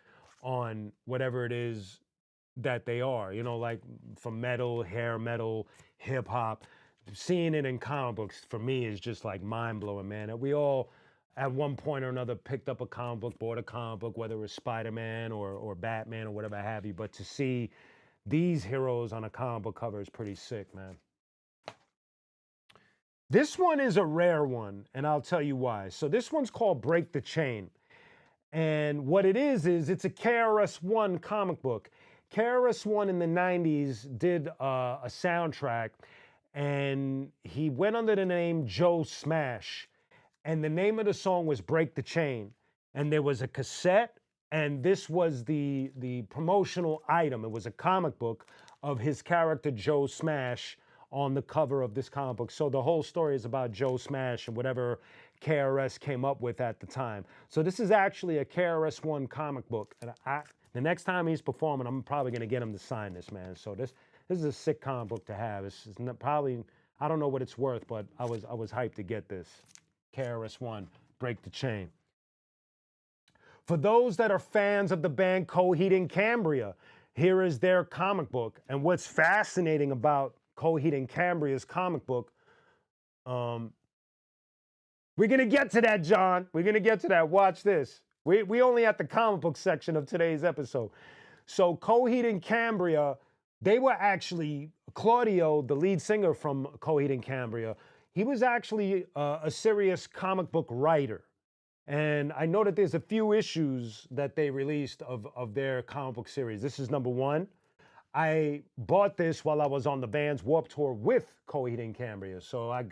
Speaker 1: on whatever it is that they are, like from metal, hair metal, hip hop. Seeing it in comic books for me is just like mind blowing, man. And we all at one point or another picked up a comic book, bought a comic book, whether it was Spider-Man or Batman or whatever have you. But to see these heroes on a comic book cover is pretty sick, man. This one is a rare one, and I'll tell you why. So this one's called Break the Chain. And what it is it's a KRS-One comic book. KRS-One in the 90s did a soundtrack, and he went under the name Joe Smash. and the name of the song was Break the Chain. And there was a cassette, and this was the promotional item. It was a comic book of his character Joe Smash on the cover of this comic book. So the whole story is about Joe Smash and whatever KRS came up with at the time. So this is actually a KRS-One comic book. And the next time he's performing, I'm probably going to get him to sign this, man. So this is a sick comic book to have. It's probably, I don't know what it's worth, but I was hyped to get this. KRS-One, Break the Chain. For those that are fans of the band Coheed and Cambria, here is their comic book. And what's fascinating about Coheed and Cambria's comic book, we're going to get to that, John. We're going to get to that. Watch this. We only at the comic book section of today's episode. So Coheed and Cambria, they were actually, Claudio, the lead singer from Coheed and Cambria, he was actually a serious comic book writer. And I know that there's a few issues that they released of their comic book series. This is number 1. I bought this while I was on the band's Warped Tour with Coheed and Cambria. So I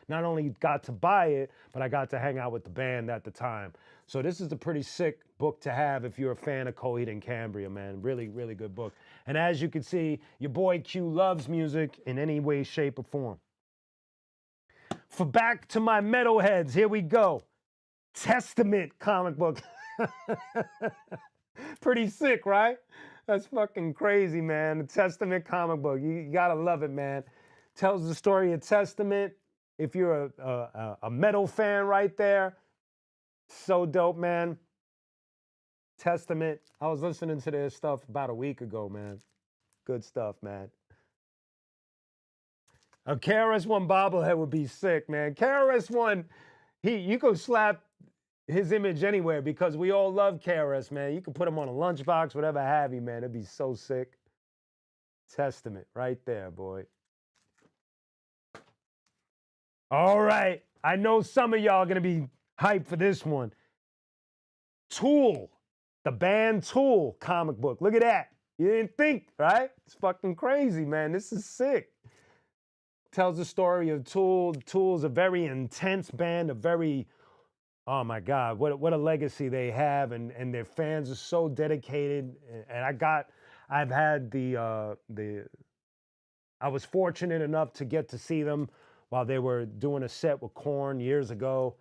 Speaker 1: not only got to buy it, but I got to hang out with the band at the time. So this is a pretty sick book to have if you're a fan of Coheed and Cambria, man. Really, really good book. And as you can see, your boy Q loves music in any way, shape, or form. For back to my metalheads, here we go. Testament comic book. Pretty sick, right? That's fucking crazy, man. The Testament comic book. You gotta love it, man. Tells the story of Testament. If you're a metal fan right there, so dope, man. Testament. I was listening to their stuff about a week ago, man. Good stuff, man. A KRS-One bobblehead would be sick, man. KRS-One, you could slap his image anywhere because we all love KRS, man. You can put him on a lunchbox, whatever have you, man. It'd be so sick. Testament right there, boy. All right. I know some of y'all are going to be hyped for this one. Tool. The band Tool comic book. Look at that. You didn't think, right? It's fucking crazy, man. This is sick. Tells the story of Tool. Tool's a very intense band, a very, oh my God, what a legacy they have, and their fans are so dedicated. And I was fortunate enough to get to see them while they were doing a set with Korn years ago.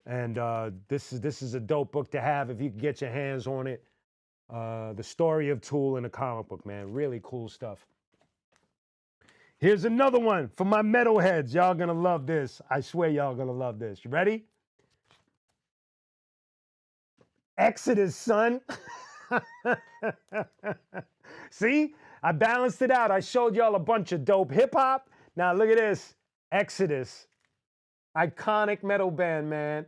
Speaker 1: And this is a dope book to have if you can get your hands on it. The story of Tool in a comic book, man. Really cool stuff. Here's another one for my metalheads. Y'all gonna love this. I swear y'all gonna love this. You ready? Exodus, son. See? I balanced it out. I showed y'all a bunch of dope hip-hop. Now look at this. Exodus. Iconic metal band, man.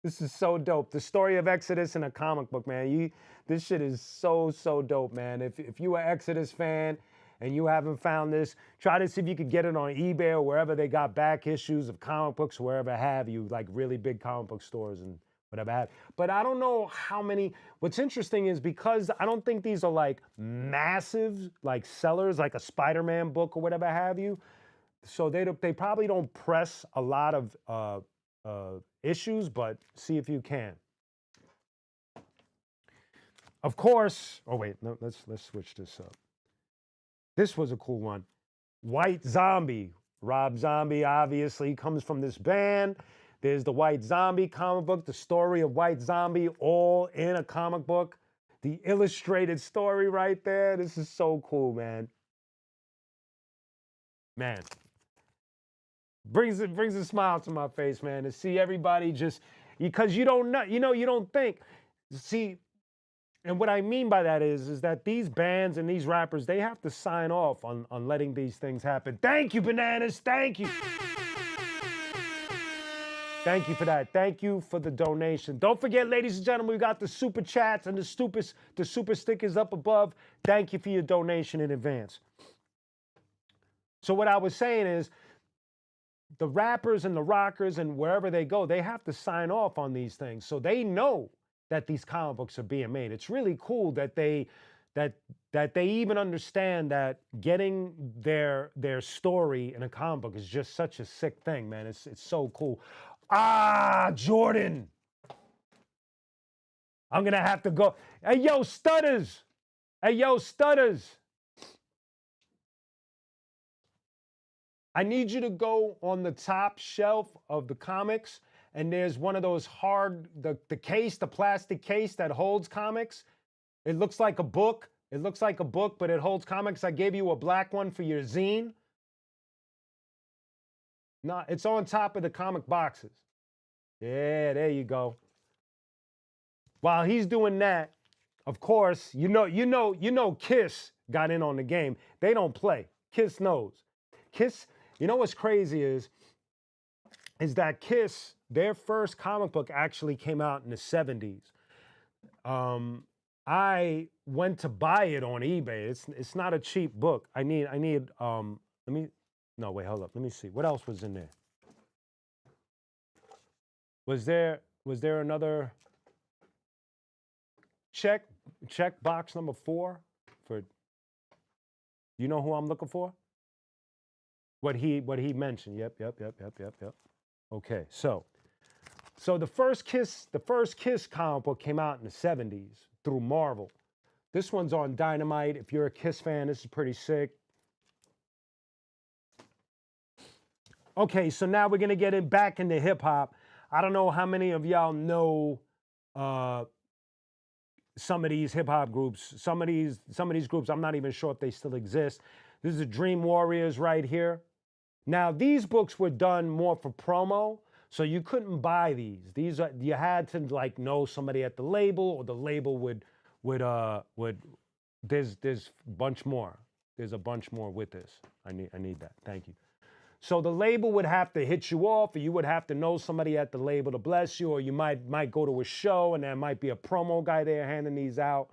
Speaker 1: This is so dope. The story of Exodus in a comic book, man. This shit is so, so dope, man. If you are an Exodus fan and you haven't found this, try to see if you could get it on eBay or wherever they got back issues of comic books, wherever have you, like really big comic book stores and whatever have. But I don't know how many. What's interesting is because I don't think these are like massive like sellers, like a Spider-Man book or whatever have you. So they probably don't press a lot of issues, but see if you can. Of course. Oh wait, no, let's switch this up. This was a cool one. White Zombie. Rob Zombie obviously comes from this band. There's the White Zombie comic book, the story of White Zombie, all in a comic book. The illustrated story right there. This is so cool, man. Man. Brings a smile to my face, man, to see everybody just, because you don't know, you don't think. See, and what I mean by that is that these bands and these rappers, they have to sign off on letting these things happen. Thank you, Bananas. Thank you. Thank you for that. Thank you for the donation. Don't forget, ladies and gentlemen, we got the super chats and the super stickers up above. Thank you for your donation in advance. So what I was saying is, the rappers and the rockers and wherever they go, they have to sign off on these things. So they know that these comic books are being made. It's really cool that they even understand that getting their story in a comic book is just such a sick thing, man. It's so cool. Ah, Jordan. I'm going to have to go. Hey, yo, Stutters. Hey, yo, Stutters. I need you to go on the top shelf of the comics, and there's one of those hard, the case, the plastic case that holds comics. It looks like a book. It looks like a book, but it holds comics. I gave you a black one for your zine. No, it's on top of the comic boxes. Yeah, there you go. While he's doing that, of course, you know, Kiss got in on the game. They don't play. Kiss knows. Kiss, you know what's crazy is that Kiss, their first comic book actually came out in the 70s. I went to buy it on eBay. It's not a cheap book. I need no, wait, hold up. Let me see. What else was in there? Was there another check box number 4 for, you know who I'm looking for? What he mentioned. Yep. Okay, so the first Kiss comic book came out in the 70s through Marvel. This one's on Dynamite. If you're a Kiss fan, this is pretty sick. Okay, so now we're gonna get back into hip hop. I don't know how many of y'all know some of these hip hop groups. Some of these groups, I'm not even sure if they still exist. This is the Dream Warriors right here. Now, these books were done more for promo, so you couldn't buy these. You had to like know somebody at the label, or the label would there's a bunch more. There's a bunch more with this. I need that. Thank you. So the label would have to hit you off, or you would have to know somebody at the label to bless you, or you might go to a show and there might be a promo guy there handing these out.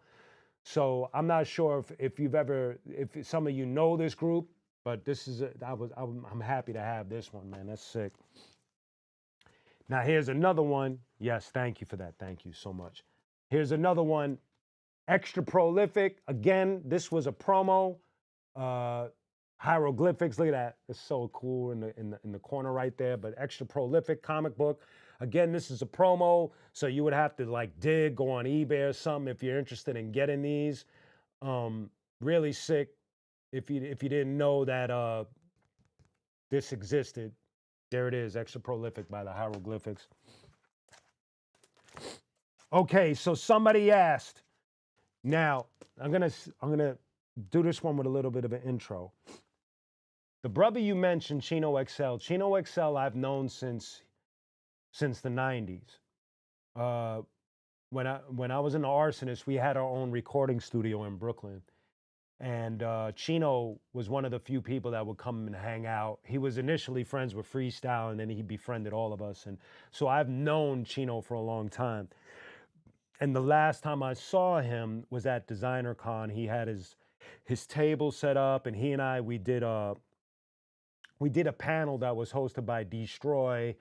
Speaker 1: So I'm not sure if some of you know this group, but this is I'm happy to have this one, man. That's sick. Now here's another one. Yes, thank you for that. Thank you so much. Here's another one. Extra Prolific. Again, this was a promo. Hieroglyphics. Look at that. It's so cool in the corner right there. But Extra Prolific comic book. Again, this is a promo, so you would have to like go on eBay or something if you're interested in getting these. Really sick. If you didn't know that this existed, there it is. Extra Prolific by the Hieroglyphics. Okay, so somebody asked. Now I'm gonna do this one with a little bit of an intro. The brother you mentioned, Chino XL. Chino XL I've known since the 90s. When I was in the Arsonist, we had our own recording studio in Brooklyn. And Chino was one of the few people that would come and hang out. He was initially friends with Freestyle, and then he befriended all of us. And so I've known Chino for a long time. And the last time I saw him was at Designer Con. He had his table set up, and he and I, we did a panel that was hosted by Destroy.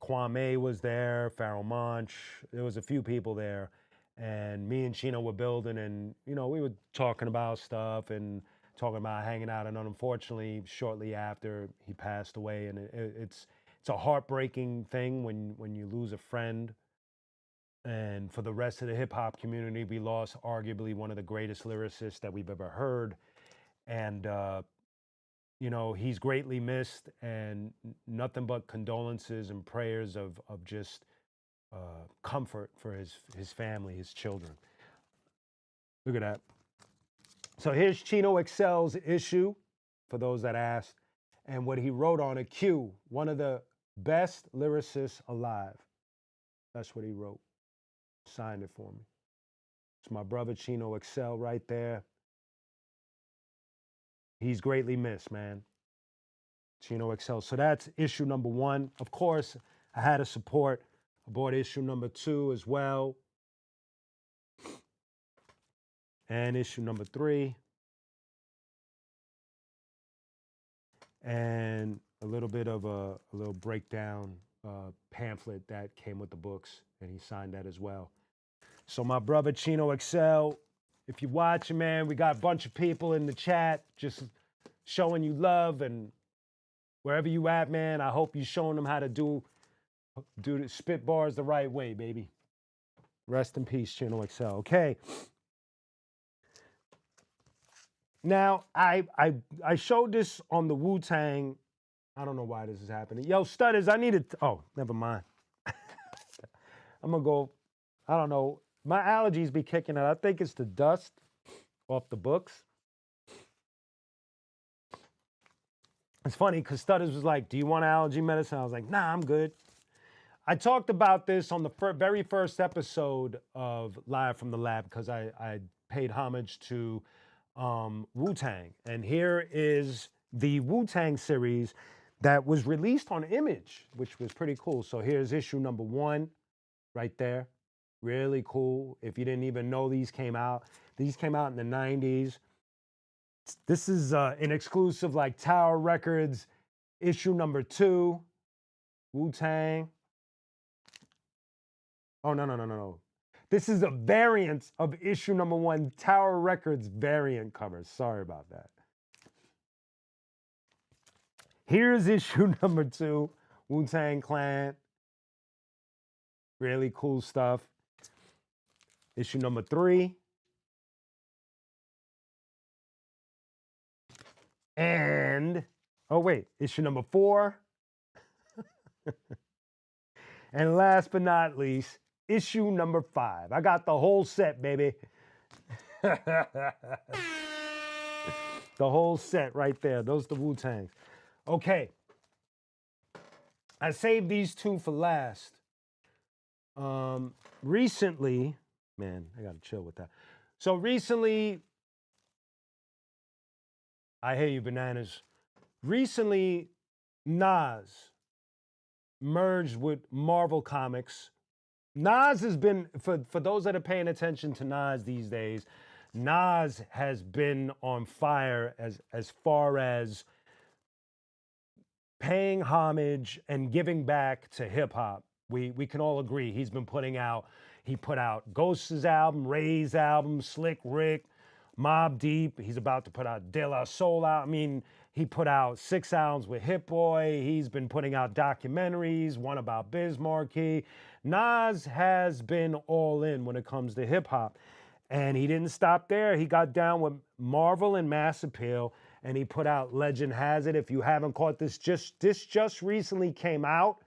Speaker 1: Kwame was there, Pharoah Monch. There was a few people there. And me and Chino were building, and, you know, we were talking about stuff and talking about hanging out. And unfortunately, shortly after, he passed away. And it's a heartbreaking thing when you lose a friend. And for the rest of the hip hop community, we lost arguably one of the greatest lyricists that we've ever heard. And, you know, he's greatly missed, and nothing but condolences and prayers of just comfort for his family, his children. Look at that. So here's Chino XL's issue, for those that asked, and what he wrote on it. Q, one of the best lyricists alive. That's what he wrote. Signed it for me. It's my brother Chino XL right there. He's greatly missed, man. Chino XL. So that's issue number 1. Of course, I had to support. I bought issue number 2 as well. And issue number 3. And a little bit of a little breakdown pamphlet that came with the books, and he signed that as well. So my brother Chino XL, if you're watching, man, we got a bunch of people in the chat just showing you love, and wherever you at, man, I hope you're showing them how to do Do the spit bars the right way, baby. Rest in peace, Chino XL. Okay. Now I showed this on the Wu-Tang. I don't know why this is happening. Yo, Stutters, I need it. Oh, never mind. I'm gonna go. I don't know. My allergies be kicking it. I think it's the dust off the books. It's funny because Stutters was like, "Do you want allergy medicine?" I was like, "Nah, I'm good." I talked about this on the very first episode of Live from the Lab because I paid homage to Wu-Tang. And here is the Wu-Tang series that was released on Image, which was pretty cool. So here's issue number 1 right there. Really cool. If you didn't even know these came out in the 90s. This is an exclusive like Tower Records issue number 2, Wu-Tang. Oh, no. This is a variant of issue number 1, Tower Records variant cover. Sorry about that. Here's issue number 2, Wu-Tang Clan. Really cool stuff. Issue number 3. And, oh wait, issue number 4. And last but not least, issue number 5. I got the whole set, baby. The whole set right there. Those are the Wu-Tangs. Okay. I saved these 2 for last. Recently, man, I gotta chill with that. So recently, I hear you, bananas. Recently, Nas merged with Marvel Comics. Nas has been, for those that are paying attention to Nas these days, Nas has been on fire as far as paying homage and giving back to hip hop. We can all agree he put out Ghost's album, Ray's album, Slick Rick, Mobb Deep. He's about to put out De La Soul out. I mean, he put out 6 albums with Hit Boy. He's been putting out documentaries, one about Biz Markie. Nas has been all in when it comes to hip hop. And he didn't stop there. He got down with Marvel and Mass Appeal, and he put out Legend Has It. If you haven't caught this just recently came out.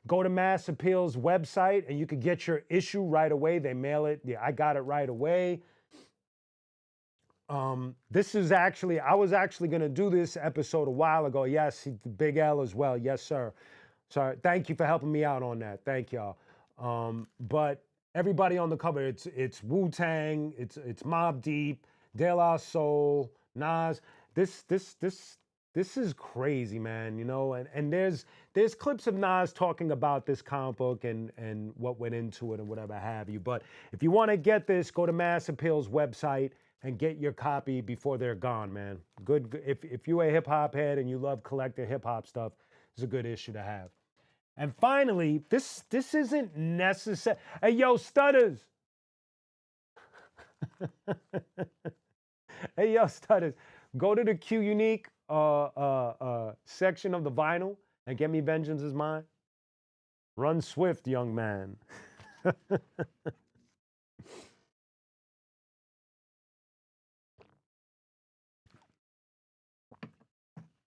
Speaker 1: Go to Mass Appeal's website and you could get your issue right away. They mail it. Yeah, I got it right away. This is actually, I was actually going to do this episode a while ago. Yes, Big L as well. Yes, sir. Sorry. Thank you for helping me out on that. Thank y'all. But everybody on the cover, it's Wu-Tang, it's Mobb Deep, De La Soul, Nas. This is crazy, man, you know, and there's clips of Nas talking about this comic book and what went into it and whatever have you. But if you want to get this, go to Mass Appeal's website and get your copy before they're gone, man. Good. If you're a hip hop head and you love collecting hip hop stuff, it's a good issue to have. And finally, this isn't necessary. Hey, yo, Stutters. Hey, yo, Stutters. Go to the qunique section of the vinyl and get me Vengeance Is Mine. Run swift, young man.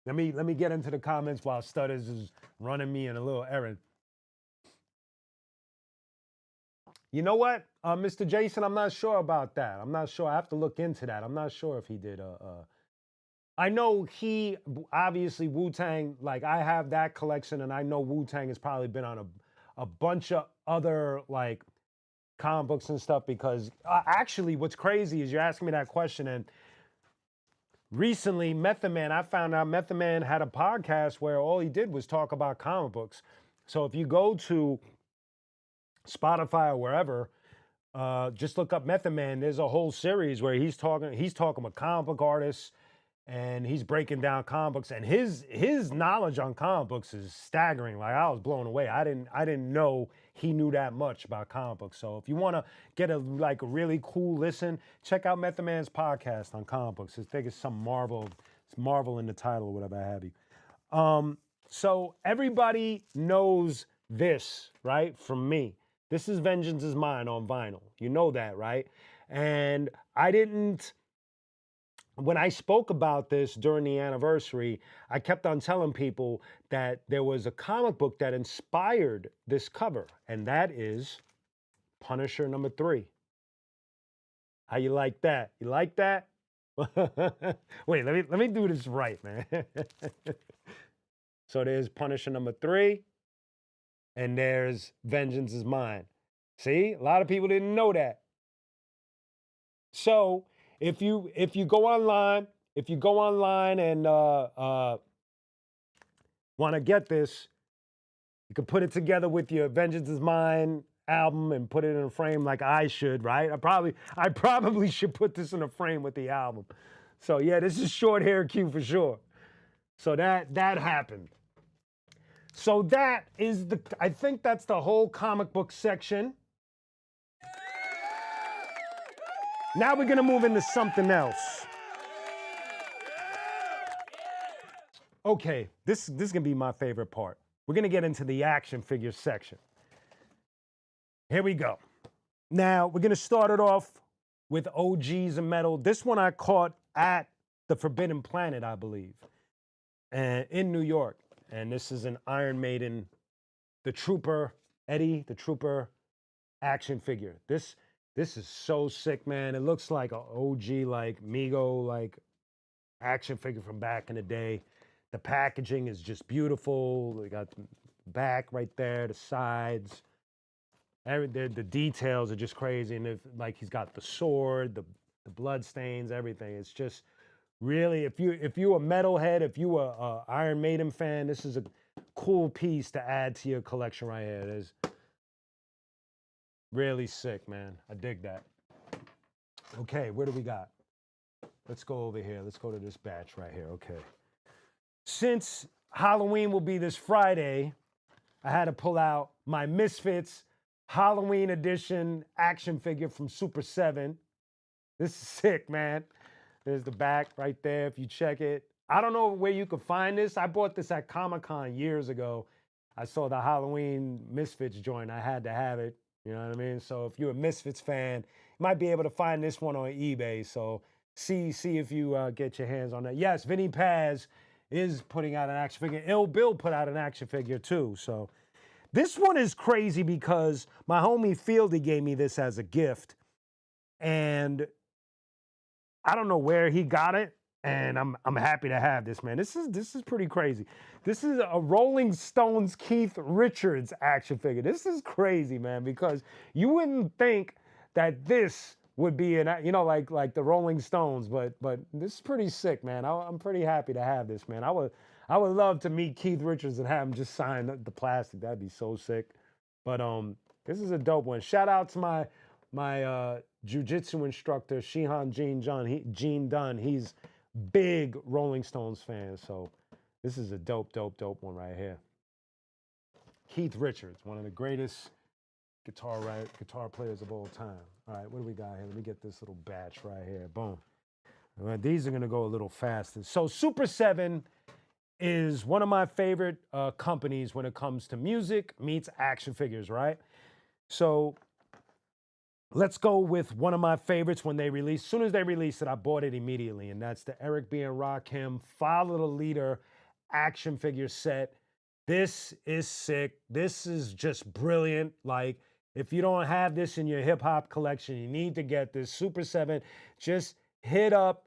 Speaker 1: Let me get into the comments while Stutters is running me in a little errand. You know what, Mr. Jason, I'm not sure about that. I'm not sure. I have to look into that. I'm not sure if he did I know he, obviously Wu-Tang, like I have that collection and I know Wu-Tang has probably been on a bunch of other like comic books and stuff because actually what's crazy is you're asking me that question and recently Method Man, I found out Method Man had a podcast where all he did was talk about comic books. So if you go to Spotify or wherever, just look up Method Man. There's a whole series where he's talking with comic book artists and he's breaking down comic books and his knowledge on comic books is staggering. Like I was blown away. I didn't know he knew that much about comic books. So if you want to get a really cool listen, check out Method Man's podcast on comic books. I think it's some Marvel. It's Marvel in the title or whatever have you. So everybody knows this, right, from me. This is Vengeance is Mine on vinyl. You know that, right? And I didn't, when I spoke about this during the anniversary, I kept on telling people that there was a comic book that inspired this cover, and that is Punisher #3. How you like that? You like that? Wait, let me do this right, man. So there's Punisher #3, and there's Vengeance is Mine. See, a lot of people didn't know that. So if you go online, and want to get this, you can put it together with your Vengeance is Mine album and put it in a frame like I should, right? I probably should put this in a frame with the album. So yeah, this is short hair Q for sure. So that happened. So that is I think that's the whole comic book section. Now we're gonna move into something else. Okay, this is gonna be my favorite part. We're gonna get into the action figure section. Here we go. Now we're gonna start it off with OGs and metal. This one I caught at the Forbidden Planet, I believe, and in New York. And this is an Iron Maiden, the Trooper, Eddie the Trooper action figure. This is so sick, man. It looks like an OG, like Mego, like action figure from back in the day. The packaging is just beautiful. They got the back right there, the sides. The details are just crazy. And like he's got the sword, the blood stains, everything. It's just really, if you a metalhead, if you a Iron Maiden fan, this is a cool piece to add to your collection right here. It is really sick, man. I dig that. Okay, where do we got? Let's go over here. Let's go to this batch right here. Okay. Since Halloween will be this Friday, I had to pull out my Misfits Halloween edition action figure from Super 7. This is sick, man. There's the back right there if you check it. I don't know where you could find this. I bought this at Comic-Con years ago. I saw the Halloween Misfits joint. I had to have it. You know what I mean? So if you're a Misfits fan, you might be able to find this one on eBay. So see if you get your hands on that. Yes, Vinny Paz is putting out an action figure. Ill Bill put out an action figure too. So this one is crazy because my homie Fieldy gave me this as a gift. And I don't know where he got it. And I'm happy to have this, man. This is pretty crazy. This is a Rolling Stones Keith Richards action figure. This is crazy, man, because you wouldn't think that this would be like the Rolling Stones, but this is pretty sick, man. I'm pretty happy to have this, man. I would love to meet Keith Richards and have him just sign the plastic. That'd be so sick. But this is a dope one. Shout out to my jiu-jitsu instructor, Shihan Gene Dunn. He's big Rolling Stones fan, so this is a dope one right here. Keith Richards, one of the greatest guitar players of all time. All right, what do we got here? Let me get this little batch right here. Boom. All right, these are gonna go a little faster. So Super 7 is one of my favorite companies when it comes to music meets action figures, right? So let's go with one of my favorites when they released. As soon as they released it, I bought it immediately, and that's the Eric B. and Rakim Follow the Leader action figure set. This is sick. This is just brilliant. Like, if you don't have this in your hip-hop collection, you need to get this. Super 7, just hit up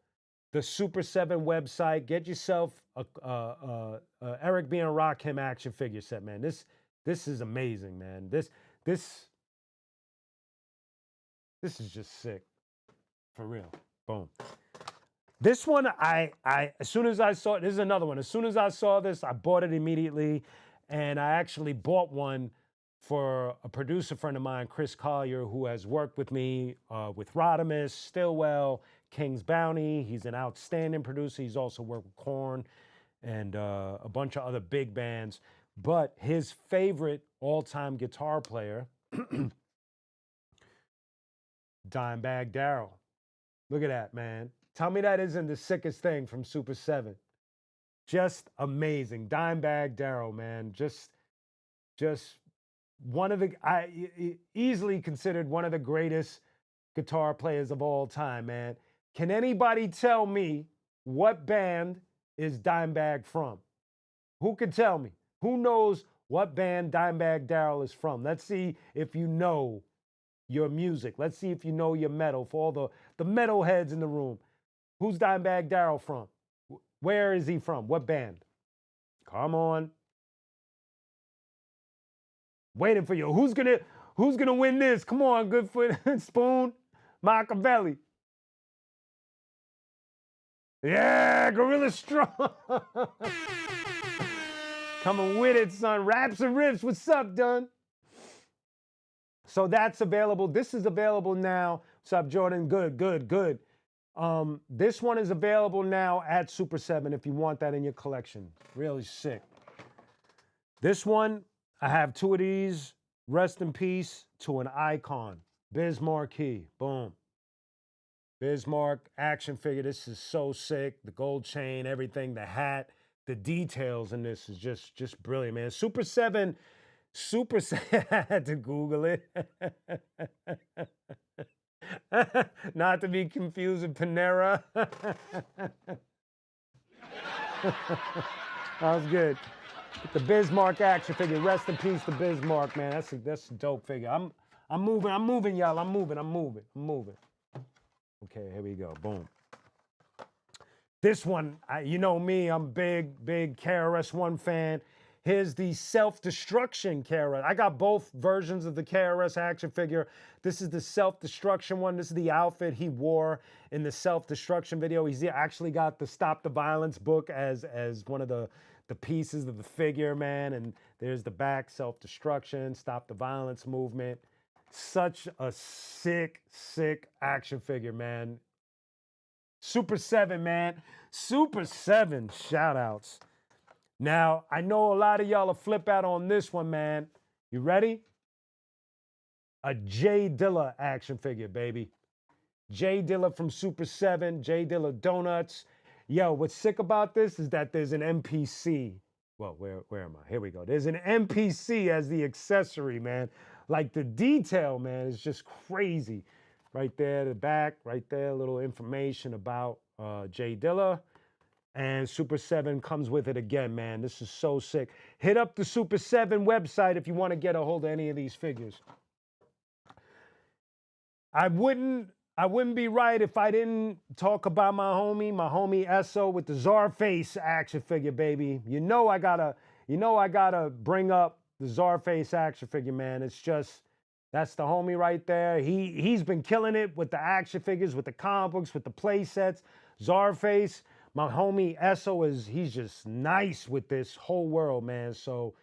Speaker 1: the Super 7 website. Get yourself a Eric B. and Rakim action figure set, man. This is amazing, man. This is just sick. For real. Boom. This one, as soon as I saw it, this is another one. As soon as I saw this, I bought it immediately. And I actually bought one for a producer friend of mine, Chris Collier, who has worked with me with Rodimus, Stillwell, King's Bounty. He's an outstanding producer. He's also worked with Korn and a bunch of other big bands. But his favorite all-time guitar player, Dimebag Darrell. Look at that, man. Tell me that isn't the sickest thing from Super 7. Just amazing. Dimebag Darrell, man. Just one of the easily considered one of the greatest guitar players of all time, man. Can anybody tell me what band is Dimebag from? Who can tell me? Who knows what band Dimebag Darrell is from? Let's see if you know your music. Let's see if you know your metal. For all the metal heads in the room, who's Dimebag Darrell from? Where is he from? What band? Come on. Waiting for you. Who's gonna win this? Come on, Goodfoot, Spoon, Machiavelli. Yeah, Gorilla Strong. Coming with it, son. Raps and riffs. What's up, Dunn? So that's available. This is available now. What's up, Jordan? Good, good, good. This one is available now at Super 7 if you want that in your collection. Really sick. This one, I have two of these. Rest in peace to an icon. Biz Markie. Boom. Bismarck action figure. This is so sick. The gold chain, everything, the hat, the details in this is just brilliant, man. Super 7, I had to Google it. Not to be confused with Panera. That was good. The Bismarck action figure. Rest in peace to Bismarck, man. That's a dope figure. I'm moving, y'all. I'm moving. Okay, here we go. Boom. This one, you know me, I'm big KRS-One fan. Here's the self-destruction KRS. I got both versions of the KRS action figure. This is the self-destruction one. This is the outfit he wore in the self-destruction video. He's actually got the Stop the Violence book as one of the pieces of the figure, man. And there's the back, self-destruction, Stop the Violence movement. Such a sick action figure, man. Super 7, man. Super 7 shout outs. Now, I know a lot of y'all will flip out on this one, man. You ready? A Jay Dilla action figure, baby. Jay Dilla from Super 7, Jay Dilla Donuts. Yo, what's sick about this is that there's an NPC. Well, where am I? Here we go. There's an NPC as the accessory, man. Like the detail, man, is just crazy. Right there, the back, right there, a little information about Jay Dilla. And Super 7 comes with it again, man. This is so sick. Hit up the Super 7 website if you want to get a hold of any of these figures. I wouldn't be right if I didn't talk about my homie Esso with the Czarface action figure, baby. You know I gotta bring up the Czarface action figure, man. It's just, that's the homie right there. He's been killing it with the action figures, with the comic books, with the play sets. Czarface, my homie Esso he's just nice with this whole world, man. So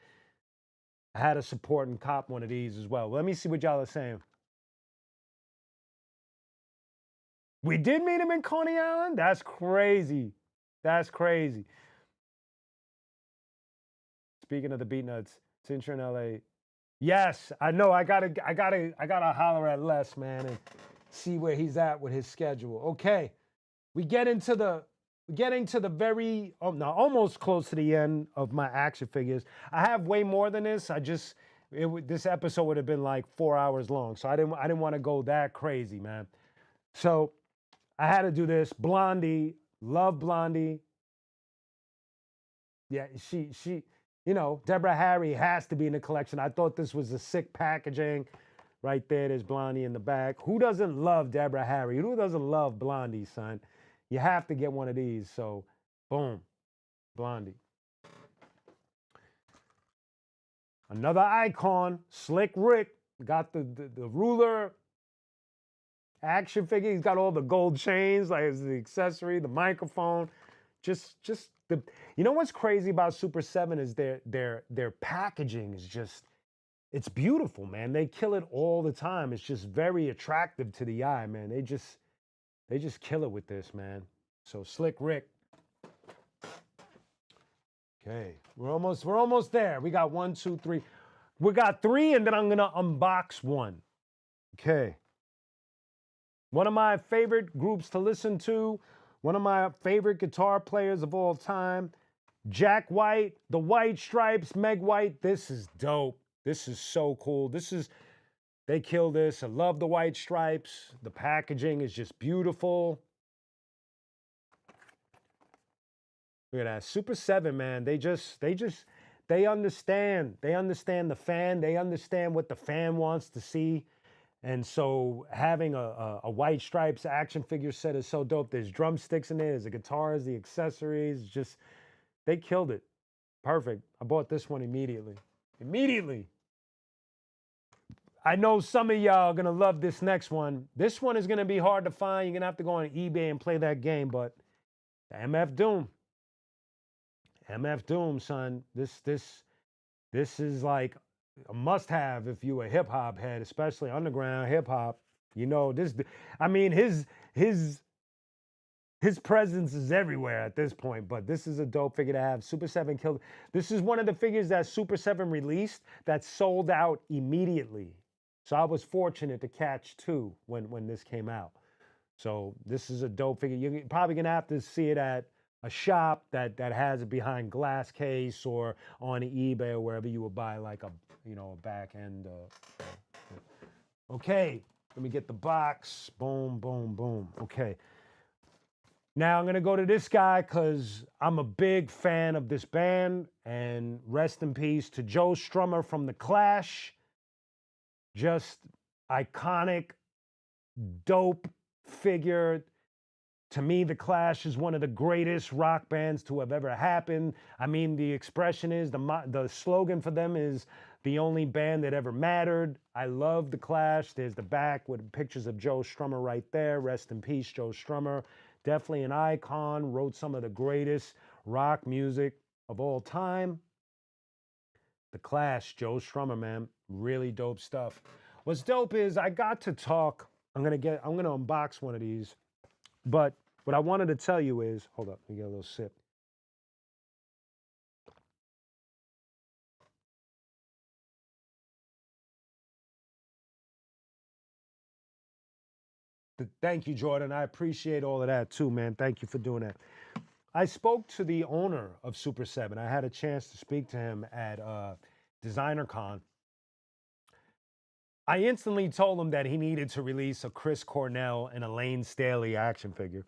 Speaker 1: I had to support and cop one of these as well. Let me see what y'all are saying. We did meet him in Coney Island? That's crazy. That's crazy. Speaking of the Beatnuts, since you're in LA. Yes, I know. I gotta holler at Les, man, and see where he's at with his schedule. Okay. We get into the very, almost close to the end of my action figures. I have way more than this. This episode would have been like 4 hours long, so I didn't want to go that crazy, man. So I had to do this. Blondie, love Blondie. Yeah, she, you know, Deborah Harry has to be in the collection. I thought this was a sick packaging. Right there, there's Blondie in the back. Who doesn't love Deborah Harry? Who doesn't love Blondie, son? You have to get one of these. So, boom, Blondie. Another icon, Slick Rick. Got the ruler action figure. He's got all the gold chains, like as the accessory, the microphone. Just the. You know what's crazy about Super 7 is their packaging is just, it's beautiful, man. They kill it all the time. It's just very attractive to the eye, man. They just kill it with this, man. So Slick Rick. Okay, we're almost there. We got 1, 2, 3. We got 3, and then I'm gonna unbox one. Okay. One of my favorite groups to listen to. One of my favorite guitar players of all time. Jack White, the White Stripes, Meg White. This is dope. This is so cool. They kill this. I love the white stripes. The packaging is just beautiful. Look at that. Super 7, man. They understand. They understand the fan. They understand what the fan wants to see. And so having a white stripes action figure set is so dope. There's drumsticks in there, there's the guitars, the accessories. Just, they killed it. Perfect. I bought this one immediately. Immediately. I know some of y'all are going to love this next one. This one is going to be hard to find. You're going to have to go on eBay and play that game, but MF Doom. MF Doom, son. This is like a must-have if you a hip-hop head, especially underground hip-hop. You know, this, I mean, his presence is everywhere at this point, but this is a dope figure to have. Super 7 killed. This is one of the figures that Super 7 released that sold out immediately. So I was fortunate to catch two when this came out. So this is a dope figure. You're probably gonna have to see it at a shop that has it behind glass case or on eBay or wherever you would buy like a back end. Okay, let me get the box. Boom, boom, boom. Okay. Now I'm gonna go to this guy because I'm a big fan of this band, and rest in peace to Joe Strummer from The Clash. Just iconic, dope figure. To me, The Clash is one of the greatest rock bands to have ever happened. I mean, the expression is, the slogan for them is the only band that ever mattered. I love The Clash. There's the back with pictures of Joe Strummer right there. Rest in peace, Joe Strummer. Definitely an icon, wrote some of the greatest rock music of all time. The Clash, Joe Strummer, man, really dope stuff. What's dope is I got to talk. I'm gonna unbox one of these, but what I wanted to tell you is, hold up, let me get a little sip. Thank you, Jordan. I appreciate all of that too, man. Thank you for doing that. I spoke to the owner of Super 7. I had a chance to speak to him at Designer Con. I instantly told him that he needed to release a Chris Cornell and a Lane Staley action figure.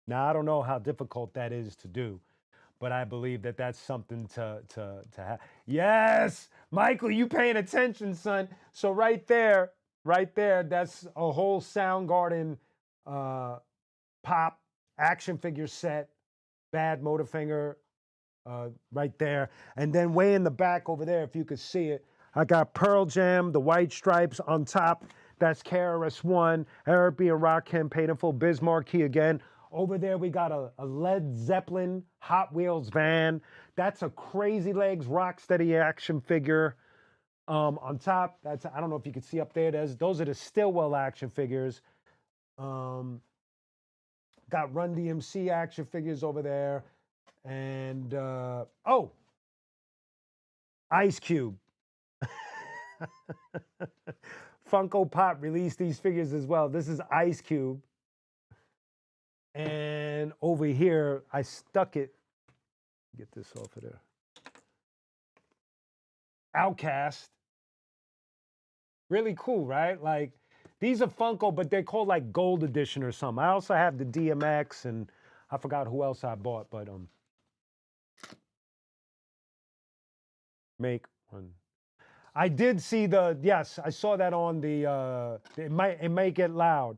Speaker 1: Now, I don't know how difficult that is to do, but I believe that that's something to have. Yes, Michael, you paying attention, son. So right there, that's a whole Soundgarden pop action figure set. Bad Motorfinger right there. And then way in the back over there, if you could see it, I got Pearl Jam, the white stripes on top. That's KRS-One, Eric B. and Rakim, paid in full, Biz Markie again. Over there, we got a Led Zeppelin Hot Wheels van. That's a Crazy Legs Rocksteady action figure. On top, I don't know if you can see up there, those are the Stillwell action figures. Got Run DMC action figures over there. And, Ice Cube. Funko Pop released these figures as well. This is Ice Cube. And over here, I stuck it. Get this off of there. Outcast. Really cool, right? Like, these are Funko, but they're called like Gold Edition or something. I also have the DMX, and I forgot who else I bought, but make one. I did see yes, I saw that on the it might get loud.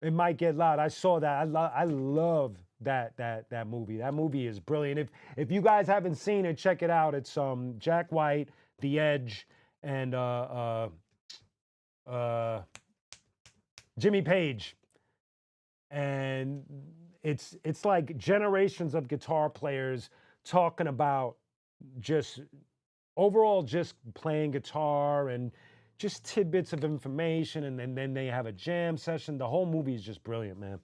Speaker 1: It might get loud. I saw that. I love that movie. That movie is brilliant. If you guys haven't seen it, check it out. It's Jack White, The Edge, and Jimmy Page. And it's like generations of guitar players talking about just overall just playing guitar and just tidbits of information, and then they have a jam session. The whole movie is just brilliant, man.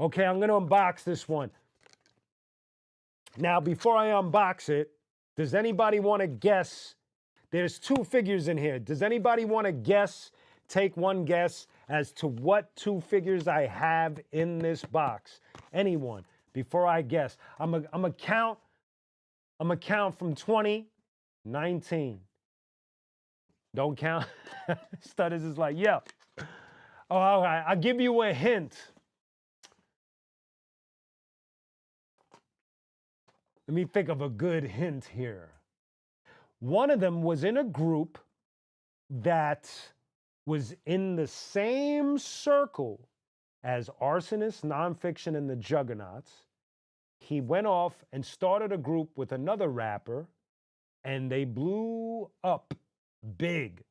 Speaker 1: Okay, I'm gonna unbox this one. Now, before I unbox it, does anybody want to guess? There's two figures in here. Does anybody want to guess, take one guess as to what two figures I have in this box? Anyone? Before I guess. I'm a count from 20, 19, Don't count. Stutters is like, yeah. Oh, all right. I'll give you a hint. Let me think of a good hint here. One of them was in a group that was in the same circle as Arsonist, Nonfiction, and the Juggernauts. He went off and started a group with another rapper, and they blew up big,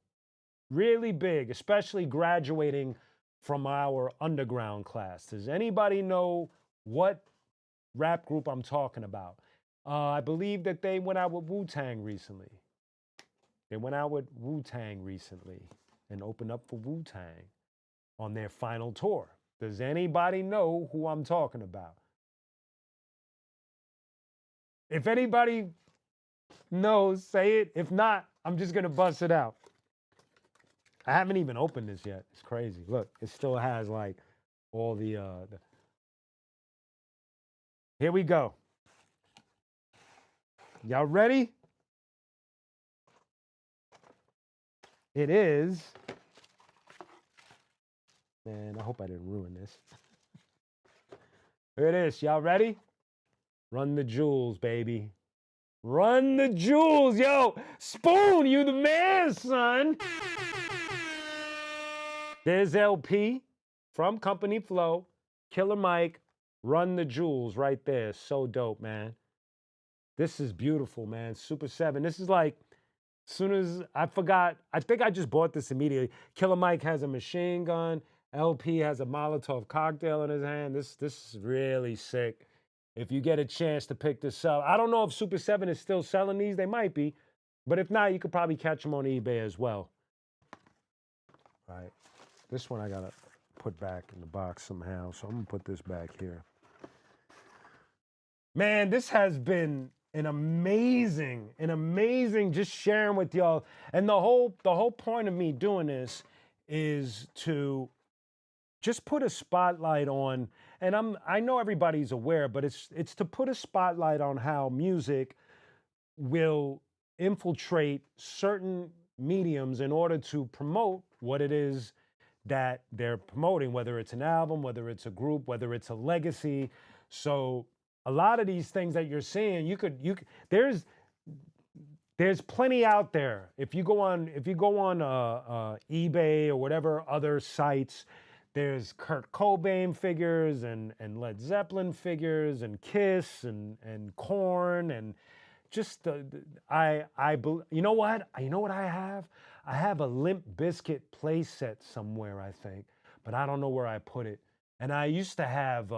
Speaker 1: really big, especially graduating from our underground class. Does anybody know what rap group I'm talking about? I believe that they went out with Wu-Tang recently. They went out with Wu-Tang recently and opened up for Wu-Tang on their final tour. Does anybody know who I'm talking about? If anybody knows, say it. If not, I'm just going to bust it out. I haven't even opened this yet. It's crazy. Look, it still has like all the Here we go. Y'all ready? It is. Man, I hope I didn't ruin this. Here it is. Y'all ready? Run the jewels, baby. Run the jewels, yo. Spoon, you the man, son. There's LP from Company Flow, Killer Mike, Run the Jewels right there. So dope, man. This is beautiful, man. Super 7. This is like, as soon as I forgot, I think I just bought this immediately. Killer Mike has a machine gun. LP has a Molotov cocktail in his hand. This is really sick. If you get a chance to pick this up, I don't know if Super 7 is still selling these. They might be. But if not, you could probably catch them on eBay as well. All right. This one I got to put back in the box somehow. So I'm going to put this back here. Man, this has been an amazing just sharing with y'all. And the whole point of me doing this is to just put a spotlight on, and I know everybody's aware, but it's to put a spotlight on how music will infiltrate certain mediums in order to promote what it is that they're promoting, whether it's an album, whether it's a group, whether it's a legacy. So a lot of these things that you're seeing, you could there's plenty out there. If you go on eBay or whatever other sites, there's Kurt Cobain figures and Led Zeppelin figures and Kiss and Korn and just you know what I have? I have a Limp Bizkit play set somewhere, I think, but I don't know where I put it. And I used to have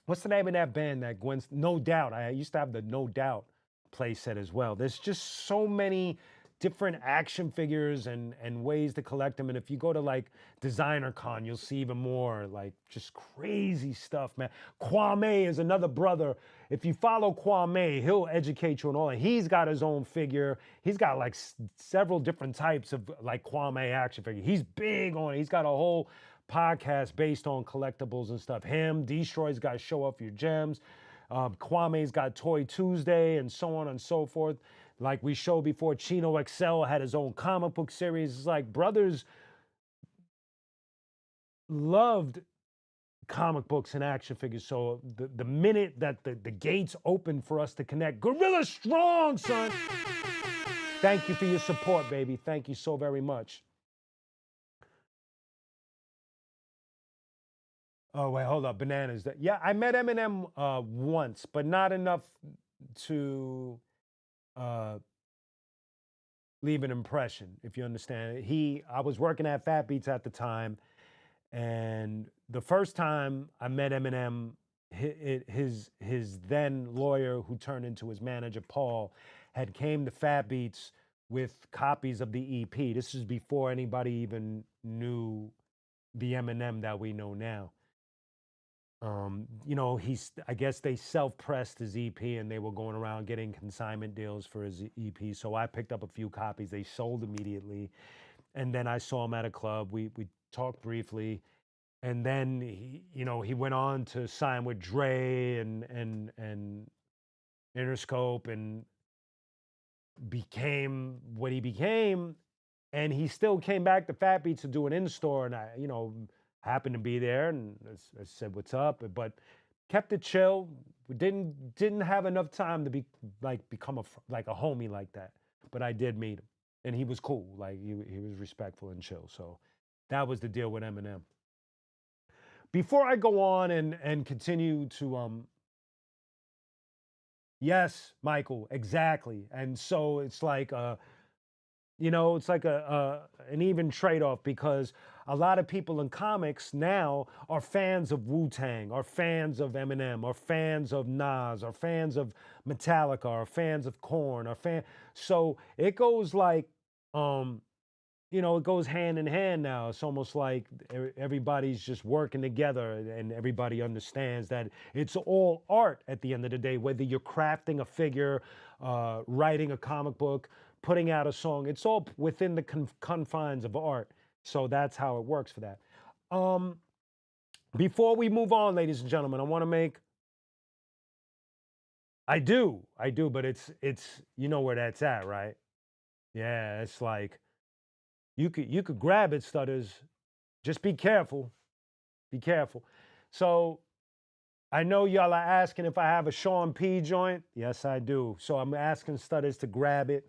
Speaker 1: what's the name of that band that Gwen's No Doubt? I used to have the No Doubt play set as well. There's just so many different action figures and ways to collect them. And if you go to like Designer Con, you'll see even more like just crazy stuff, man. Kwame is another brother. If you follow Kwame, he'll educate you on all that. He's got his own figure. He's got like several different types of like Kwame action figure. He's big on it. He's got a whole podcast based on collectibles and stuff. Him, Destroy's got Show Off Your Gems. Kwame's got Toy Tuesday and so on and so forth. Like we showed before, Chino XL had his own comic book series. It's like brothers loved comic books and action figures. So the minute that the gates opened for us to connect, Gorilla Strong, son. Thank you for your support, baby. Thank you so very much. Oh, wait, hold up. Bananas. Yeah, I met Eminem once, but not enough to leave an impression, if you understand. I was working at Fat Beats at the time, and the first time I met Eminem, his then lawyer, who turned into his manager, Paul, had came to Fat Beats with copies of the EP. This is before anybody even knew the Eminem that we know now. I guess they self-pressed his EP and they were going around getting consignment deals for his EP. So I picked up a few copies. They sold immediately. And then I saw him at a club. We talked briefly. And then he went on to sign with Dre and Interscope. And became what he became, and he still came back to Fat Beats to do an in-store, and I, happened to be there, and I said, "What's up?" But kept it chill. We didn't have enough time to become like a homie like that. But I did meet him, and he was cool. Like he was respectful and chill. So that was the deal with Eminem. Before I go on and continue to yes, Michael, exactly. And so it's like it's like an even trade-off, because a lot of people in comics now are fans of Wu-Tang, are fans of Eminem, are fans of Nas, are fans of Metallica, are fans of Korn, so it goes like it goes hand in hand now. It's almost like everybody's just working together, and everybody understands that it's all art at the end of the day, whether you're crafting a figure, writing a comic book, putting out a song. It's all within the confines of art. So that's how it works for that. Before we move on, ladies and gentlemen, I want to make. I do, but it's you know where that's at, right? Yeah, it's like you could grab it, Stutters. Just be careful. Be careful. So I know y'all are asking if I have a Sean P joint. Yes, I do. So I'm asking Stutters to grab it.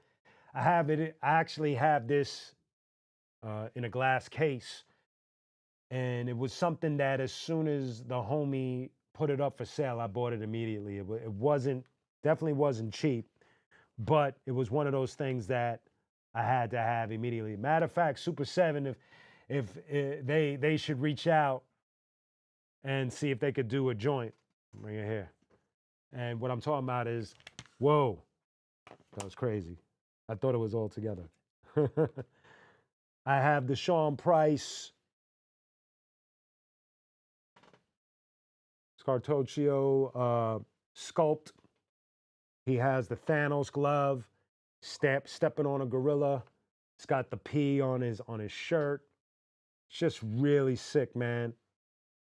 Speaker 1: I have it. I actually have this in a glass case, and it was something that as soon as the homie put it up for sale, I bought it immediately. It wasn't definitely wasn't cheap, but it was one of those things that I had to have immediately. Matter of fact, Super Seven, if they should reach out and see if they could do a joint. Bring it here. And what I'm talking about is, whoa, that was crazy. I thought it was all together. I have the Sean Price Scartocchio sculpt. He has the Thanos glove, stepping on a gorilla. It's got the P on his shirt. It's just really sick, man.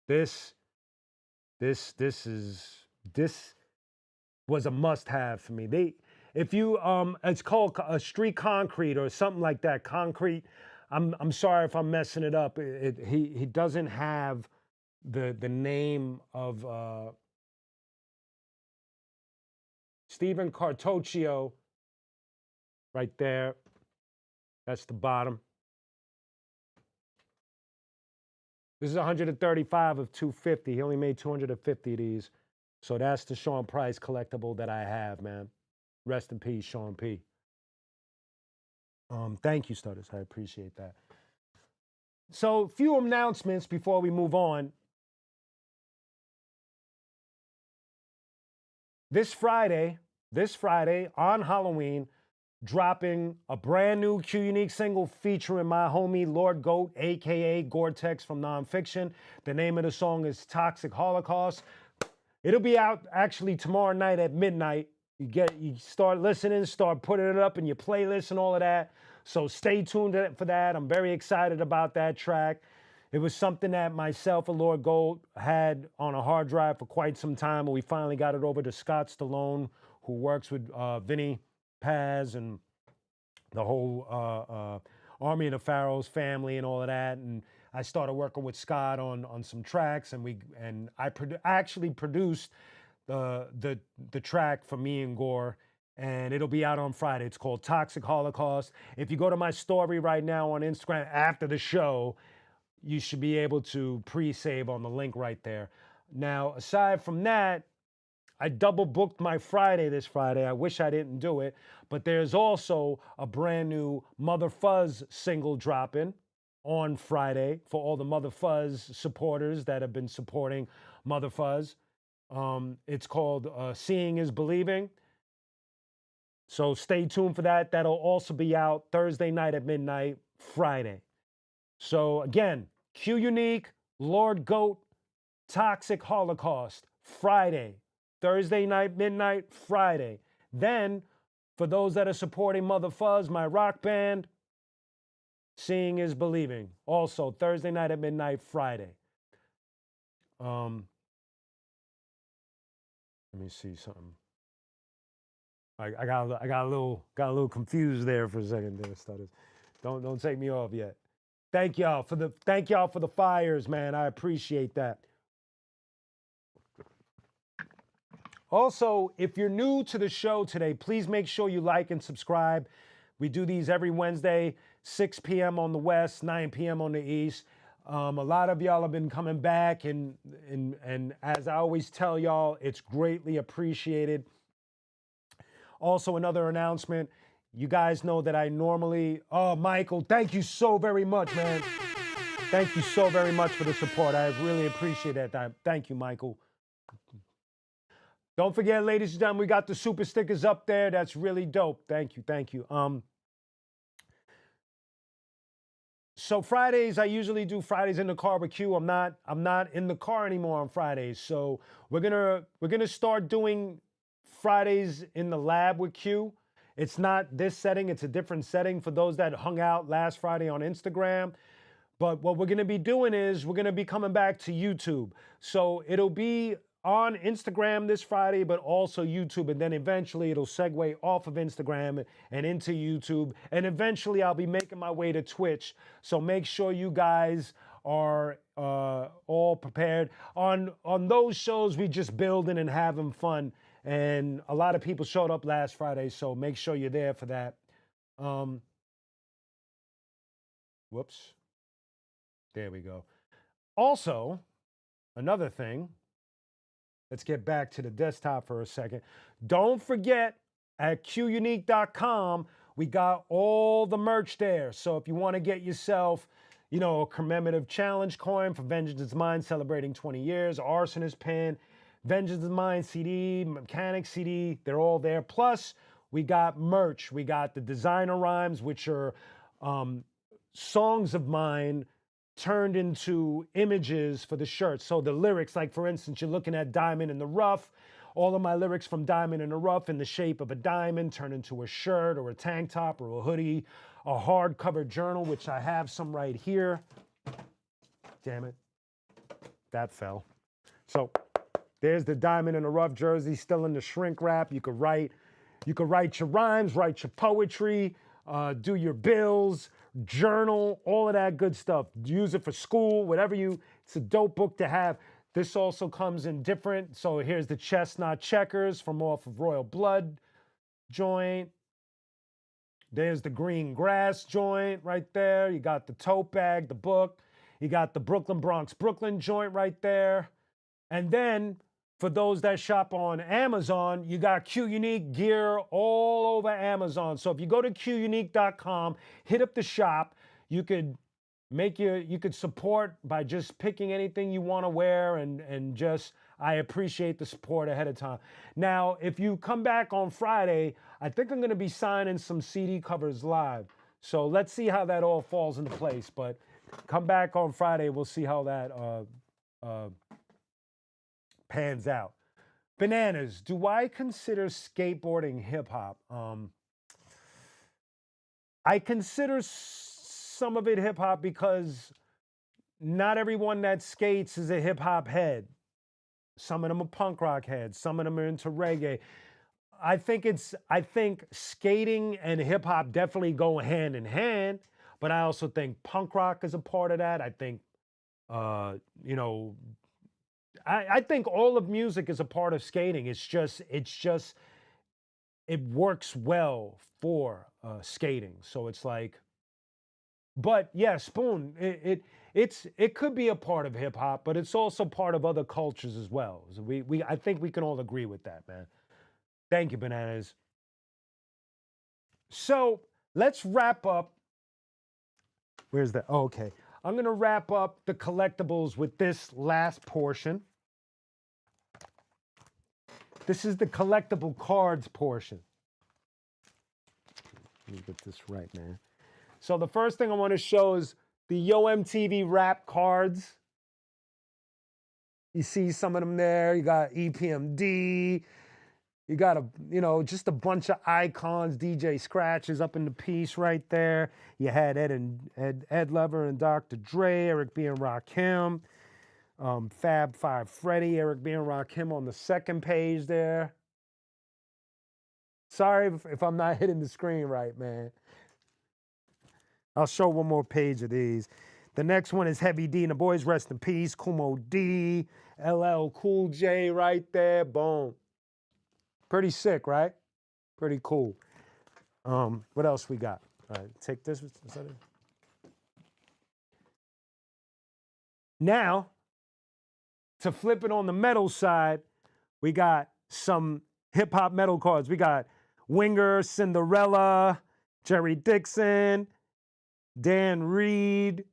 Speaker 1: This was a must-have for me. If you it's called a street concrete or something like that. Concrete. I'm sorry if I'm messing it up. He doesn't have the name of Stephen Cartocchio right there. That's the bottom. This is 135 of 250. He only made 250 of these. So that's the Sean Price collectible that I have, man. Rest in peace, Sean P. Thank you, Stutters. I appreciate that. So, a few announcements before we move on. This Friday on Halloween, dropping a brand new qunique single featuring my homie Lord Goat, aka Gore-Tex from Nonfiction. The name of the song is Toxic Holocaust. It'll be out actually tomorrow night at midnight. You start listening, start putting it up in your playlist and all of that. So stay tuned for that. I'm very excited about that track. It was something that myself and Lord Gold had on a hard drive for quite some time, and we finally got it over to Scott Stallone, who works with Vinny Paz and the whole Army of the Pharaohs family and all of that. And I started working with Scott on some tracks, and I actually produced the track for me and Gore, and it'll be out on Friday. It's called Toxic Holocaust. If you go to my story right now on Instagram after the show, you should be able to pre-save on the link right there. Now, aside from that, I double booked my Friday this Friday. I wish I didn't do it, but there's also a brand new Mother Fuzz single dropping on Friday for all the Mother Fuzz supporters that have been supporting Mother Fuzz. It's called Seeing is Believing. So stay tuned for that. That'll also be out Thursday night at midnight, Friday. So again, qunique, Lord Goat, Toxic Holocaust, Friday. Thursday night, midnight, Friday. Then, for those that are supporting Mother Fuzz, my rock band, Seeing is Believing. Also, Thursday night at midnight, Friday. Let me see something. I got a little confused there for a second there, Stutters. Don't take me off yet. Thank y'all for the fires, man. I appreciate that. Also, if you're new to the show today, please make sure you like and subscribe. We do these every Wednesday, 6 p.m. on the West, 9 p.m. on the East. A lot of y'all have been coming back, and as I always tell y'all, it's greatly appreciated. Also, another announcement. You guys know that I normally, oh, Michael, thank you so very much, man. Thank you so very much for the support. I really appreciate that. Thank you, Michael. Don't forget, ladies and gentlemen, we got the super stickers up there. That's really dope. Thank you, thank you. So Fridays, I usually do Fridays in the car with Q. I'm not in the car anymore on Fridays. So we're gonna start doing Fridays in the lab with Q. It's not this setting, it's a different setting for those that hung out last Friday on Instagram. But what we're gonna be doing is we're gonna be coming back to YouTube. So it'll be on Instagram this Friday, but also YouTube. And then eventually it'll segue off of Instagram and into YouTube. And eventually I'll be making my way to Twitch. So make sure you guys are all prepared. On those shows, we just building and having fun. And a lot of people showed up last Friday, so make sure you're there for that. Whoops. There we go. Also, another thing, let's get back to the desktop for a second. Don't forget, at qunique.com, we got all the merch there. So if you want to get yourself, you know, a commemorative challenge coin for Vengeance is Mine celebrating 20 years, Arsonist pin, Vengeance is Mine CD, Mechanic CD, they're all there. Plus, we got merch. We got the designer rhymes, which are songs of mine turned into images for the shirt. So the lyrics, like for instance, you're looking at Diamond in the Rough. All of my lyrics from Diamond in the Rough in the shape of a diamond turn into a shirt or a tank top or a hoodie, a hardcover journal, which I have some right here. Damn it, that fell. So there's the Diamond in the Rough jersey, still in the shrink wrap. You could write your rhymes, write your poetry, do your bills, journal, all of that good stuff. Use it for school, whatever it's a dope book to have. This also comes in different. So here's the Chestnut Checkers from off of Royal Blood joint. There's the Green Grass joint right there. You got the tote bag, the book. You got the Brooklyn Bronx Brooklyn joint right there. And then for those that shop on Amazon, you got QUnique gear all over Amazon. So if you go to qunique.com, hit up the shop, you could support by just picking anything you want to wear, and just, I appreciate the support ahead of time. Now, if you come back on Friday, I think I'm going to be signing some CD covers live. So let's see how that all falls into place. But come back on Friday, we'll see how that pans out. Bananas, do I consider skateboarding hip hop? I consider some of it hip hop because not everyone that skates is a hip hop head. Some of them are punk rock heads. Some of them are into reggae. I think skating and hip hop definitely go hand in hand, but I also think punk rock is a part of that. I think, you know, I think all of music is a part of skating. It's just it works well for skating. So it's like, but yeah, Spoon, it could be a part of hip hop, but it's also part of other cultures as well. So I think we can all agree with that, man. Thank you, Bananas. So let's wrap up. Where's that? Oh, okay. I'm going to wrap up the collectibles with this last portion. This is the collectible cards portion. Let me get this right, man. So the first thing I want to show is the Yo MTV rap cards. You see some of them there. You got EPMD. You got just a bunch of icons. DJ Scratch is up in the piece right there. You had Ed Lover and Dr. Dre, Eric B. and Rakim. Fab Five Freddy, Eric B. and Rakim on the second page there. Sorry if I'm not hitting the screen right, man. I'll show one more page of these. The next one is Heavy D, and the boys rest in peace. Kumo D, LL Cool J right there. Boom. Pretty sick, right? Pretty cool. What else we got? All right, take this. Is that it? Now, to flip it on the metal side, we got some hip hop metal cards. We got Winger, Cinderella, Jerry Dixon, Dan Reed.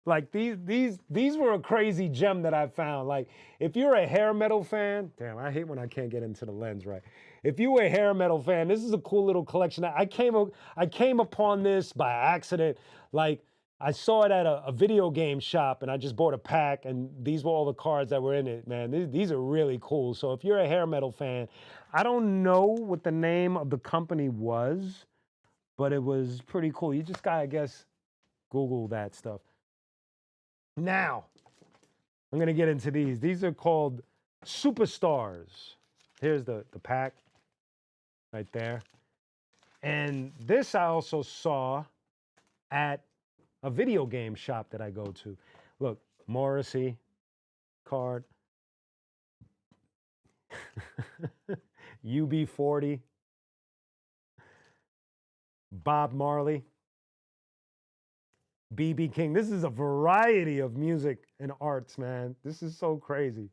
Speaker 1: Like these were a crazy gem that I found. Like if you're a hair metal fan, damn, I hate when I can't get into the lens right. If you were a hair metal fan, this is a cool little collection. I came upon this by accident. Like I saw it at a video game shop, and I just bought a pack, and these were all the cards that were in it. Man, these are really cool. So if you're a hair metal fan, I don't know what the name of the company was, but it was pretty cool. You just gotta, I guess, Google that stuff. Now, I'm going to get into these. These are called Superstars. Here's the pack right there. And this I also saw at a video game shop that I go to. Look, Morrissey card. UB40. Bob Marley. BB King. This is a variety of music and arts, man. This is so crazy.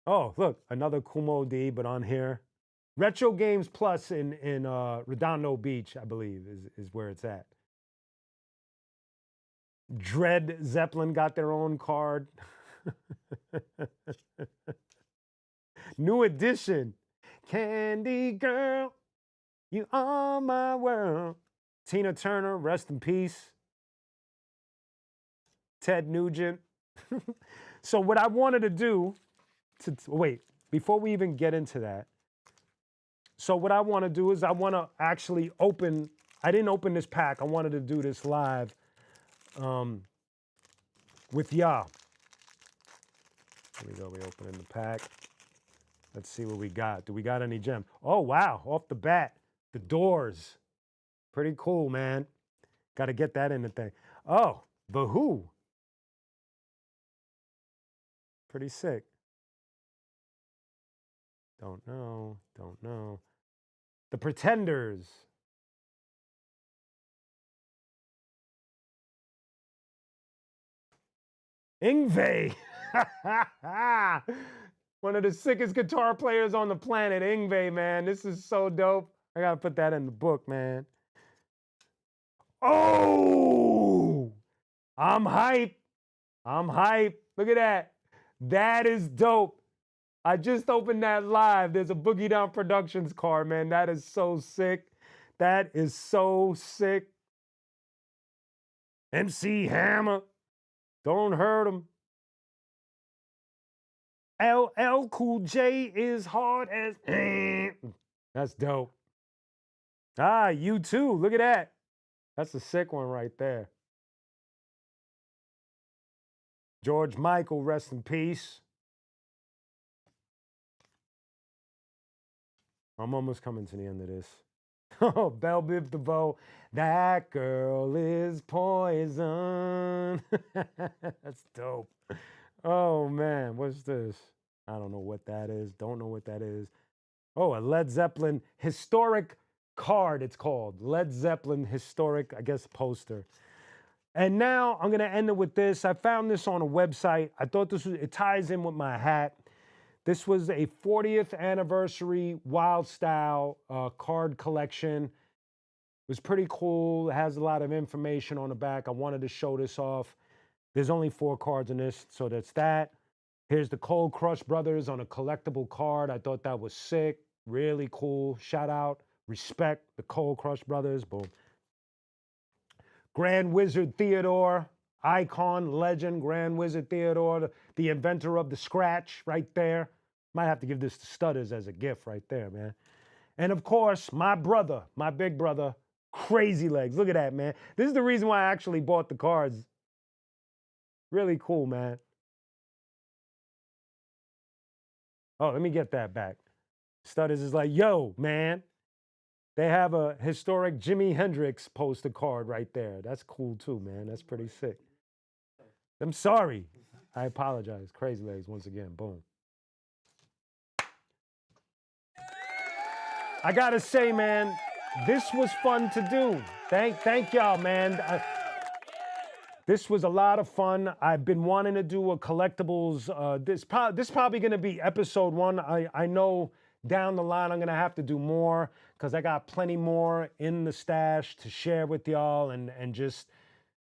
Speaker 1: Oh, look, another Kumo D, but on here. Retro Games Plus in Redondo Beach, I believe, is where it's at. Dread Zeppelin got their own card. New edition. Candy Girl. You are my world. Tina Turner, rest in peace. Ted Nugent. So what I wanted to do, wait, before we even get into that. So what I want to do is I want to actually open, I didn't open this pack. I wanted to do this live with y'all. Here we go, we open in the pack. Let's see what we got. Do we got any gems? Oh, wow, off the bat. The Doors. Pretty cool, man. Got to get that in the thing. Oh, The Who. Pretty sick. Don't know. Don't know. The Pretenders. Yngwie. One of the sickest guitar players on the planet, Yngwie, man. This is so dope. I got to put that in the book, man. Oh, I'm hype. I'm hype. Look at that. That is dope. I just opened that live. There's a Boogie Down Productions card, man. That is so sick. That is so sick. MC Hammer. Don't hurt him. LL Cool J is hard as... That's dope. Ah, you too. Look at that. That's a sick one right there. George Michael, rest in peace. I'm almost coming to the end of this. Oh, Belle Biv DeVoe. That girl is poison. That's dope. Oh, man. What's this? I don't know what that is. Don't know what that is. Oh, a Led Zeppelin historic card, it's called. Led Zeppelin historic, I guess, poster. And now I'm going to end it with this. I found this on a website. I thought it ties in with my hat. This was a 40th anniversary Wild Style card collection. It was pretty cool. It has a lot of information on the back. I wanted to show this off. There's only 4 cards in this, so that's that. Here's the Cold Crush Brothers on a collectible card. I thought that was sick. Really cool. Shout out. Respect the Cold Crush Brothers. Boom. Grand Wizard Theodore. Icon, legend, Grand Wizard Theodore. The inventor of the scratch right there. Might have to give this to Stutters as a gift right there, man. And of course, my brother, my big brother, Crazy Legs. Look at that, man. This is the reason why I actually bought the cards. Really cool, man. Oh, let me get that back. Stutters is like, yo, man, they have a historic Jimi Hendrix poster card right there. That's cool too, man. That's pretty sick. I'm sorry. I apologize. Crazy Legs once again. Boom. I gotta say, man, this was fun to do. Thank y'all, man. This was a lot of fun. I've been wanting to do a collectibles. This probably gonna be episode 1. I know down the line I'm gonna have to do more because I got plenty more in the stash to share with y'all and just,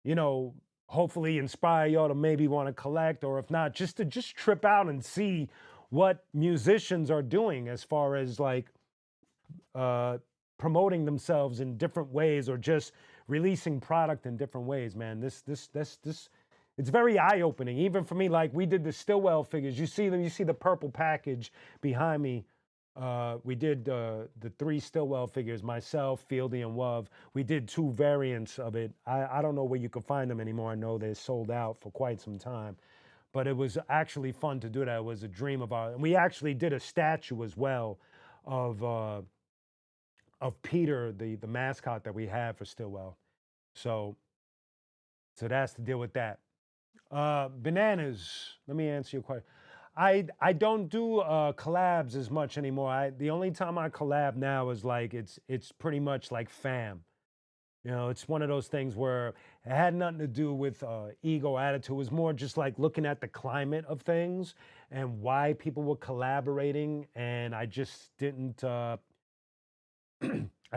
Speaker 1: you know, hopefully inspire y'all to maybe want to collect, or if not, just to just trip out and see what musicians are doing as far as like promoting themselves in different ways or just releasing product in different ways, man. This it's very eye-opening, even for me. Like we did the Stillwell figures. You see them, you see the purple package behind me. We did the 3 Stillwell figures, myself, Fieldy, and Wov. We did 2 variants of it. I don't know where you can find them anymore. I know they're sold out for quite some time. But it was actually fun to do that. It was a dream of ours. And we actually did a statue as well of Peter, the mascot that we have for Stillwell. So that's the deal with that. Bananas, let me answer your question. I don't do collabs as much anymore. The only time I collab now is like it's pretty much like fam. You know, it's one of those things where it had nothing to do with ego attitude. It was more just like looking at the climate of things and why people were collaborating, and I just didn't. I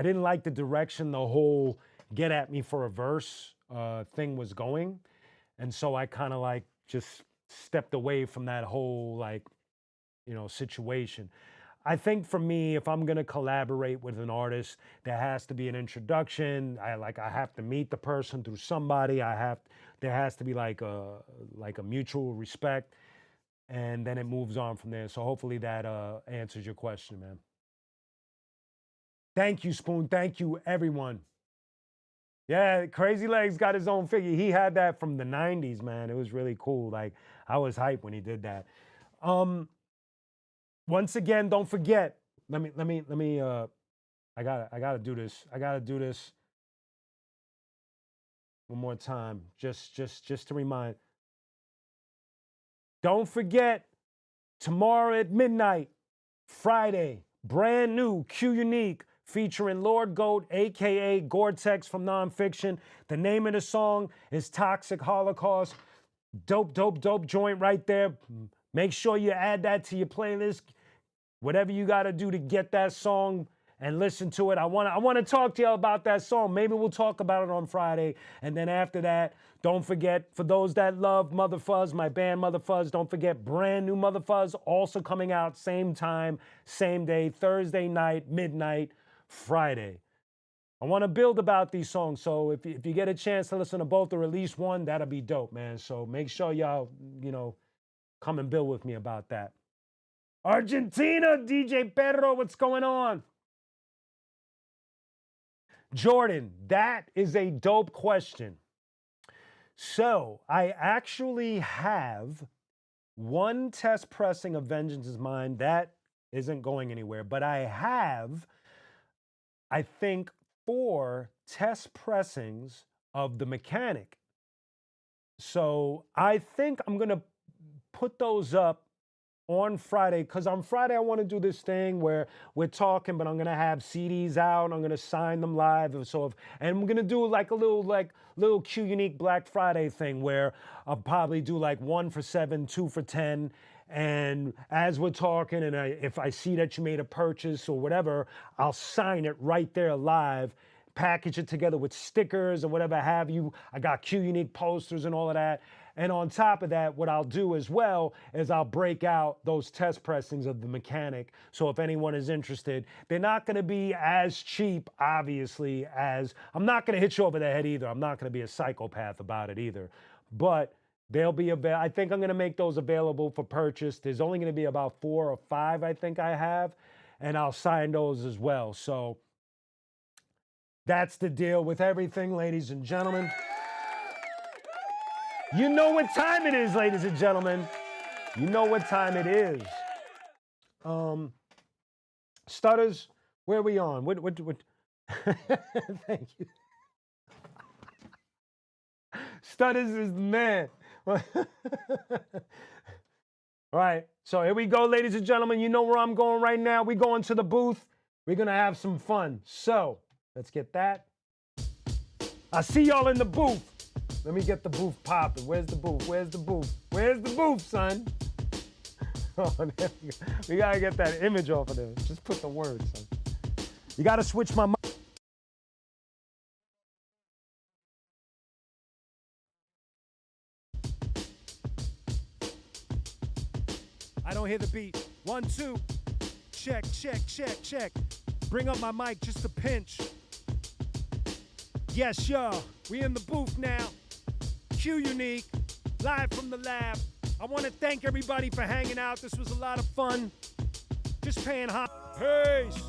Speaker 1: didn't like the direction the whole "get at me for a verse" thing was going, and so I kind of like just stepped away from that whole like, you know, situation. I think for me, if I'm gonna collaborate with an artist, there has to be an introduction. I have to meet the person through somebody. There has to be like a mutual respect, and then it moves on from there. So hopefully that answers your question, man. Thank you, Spoon. Thank you, everyone. Yeah, Crazy Legs got his own figure. He had that from the 90s, man. It was really cool. Like I was hyped when he did that. Once again, don't forget. Let me I gotta do this. I gotta do this one more time. Just to remind. Don't forget, tomorrow at midnight, Friday, brand new qunique featuring Lord Goat, aka Gore-Tex from Nonfiction. The name of the song is Toxic Holocaust. Dope joint right there. Make sure you add that to your playlist. Whatever you got to do to get that song and listen to it. I want to talk to y'all about that song. Maybe we'll talk about it on Friday. And then after that, don't forget, for those that love Mother Fuzz, my band Mother Fuzz, don't forget brand new Mother Fuzz, also coming out same time, same day, Thursday night, midnight, Friday. I want to build about these songs. So if you get a chance to listen to both or at least one, that'll be dope, man. So make sure y'all, you know, come and build with me about that. Argentina, DJ Pedro, what's going on? Jordan, that is a dope question. So I actually have one test pressing of Vengeance is Mine that isn't going anywhere, but I have, I think, 4 test pressings of the Mechanic. So I think I'm going to put those up on Friday, because on Friday I want to do this thing where we're talking, but I'm gonna have CDs out. I'm gonna sign them live, and I'm gonna do like a little qunique Black Friday thing where I'll probably do like 1 for 7, 2 for 10. And as we're talking, and if I see that you made a purchase or whatever, I'll sign it right there live, package it together with stickers or whatever have you. I got qunique posters and all of that. And on top of that, what I'll do as well is I'll break out those test pressings of the Mechanic. So if anyone is interested, they're not going to be as cheap, obviously, as I'm not going to hit you over the head either. I'm not going to be a psychopath about it either. But they'll be available. I think I'm going to make those available for purchase. There's only going to be about 4 or 5, I think I have, and I'll sign those as well. So that's the deal with everything, ladies and gentlemen. You know what time it is, ladies and gentlemen. You know what time it is. Stutters, where are we on? What? Thank you. Stutters is the man. All right, so here we go, ladies and gentlemen. You know where I'm going right now. We're going to the booth. We're gonna have some fun. So let's get that. I see y'all in the booth. Let me get the booth popping. Where's the booth? Where's the booth? Where's the booth, son? Oh, there we go. We gotta get that image off of there. Just put the words, son. You gotta switch my mic. I don't hear the beat. 1, 2. Check, check, check, check. Bring up my mic just a pinch. Yes, y'all. We in the booth now. Qunique, live from the lab. I want to thank everybody for hanging out. This was a lot of fun. Just paying high. Peace.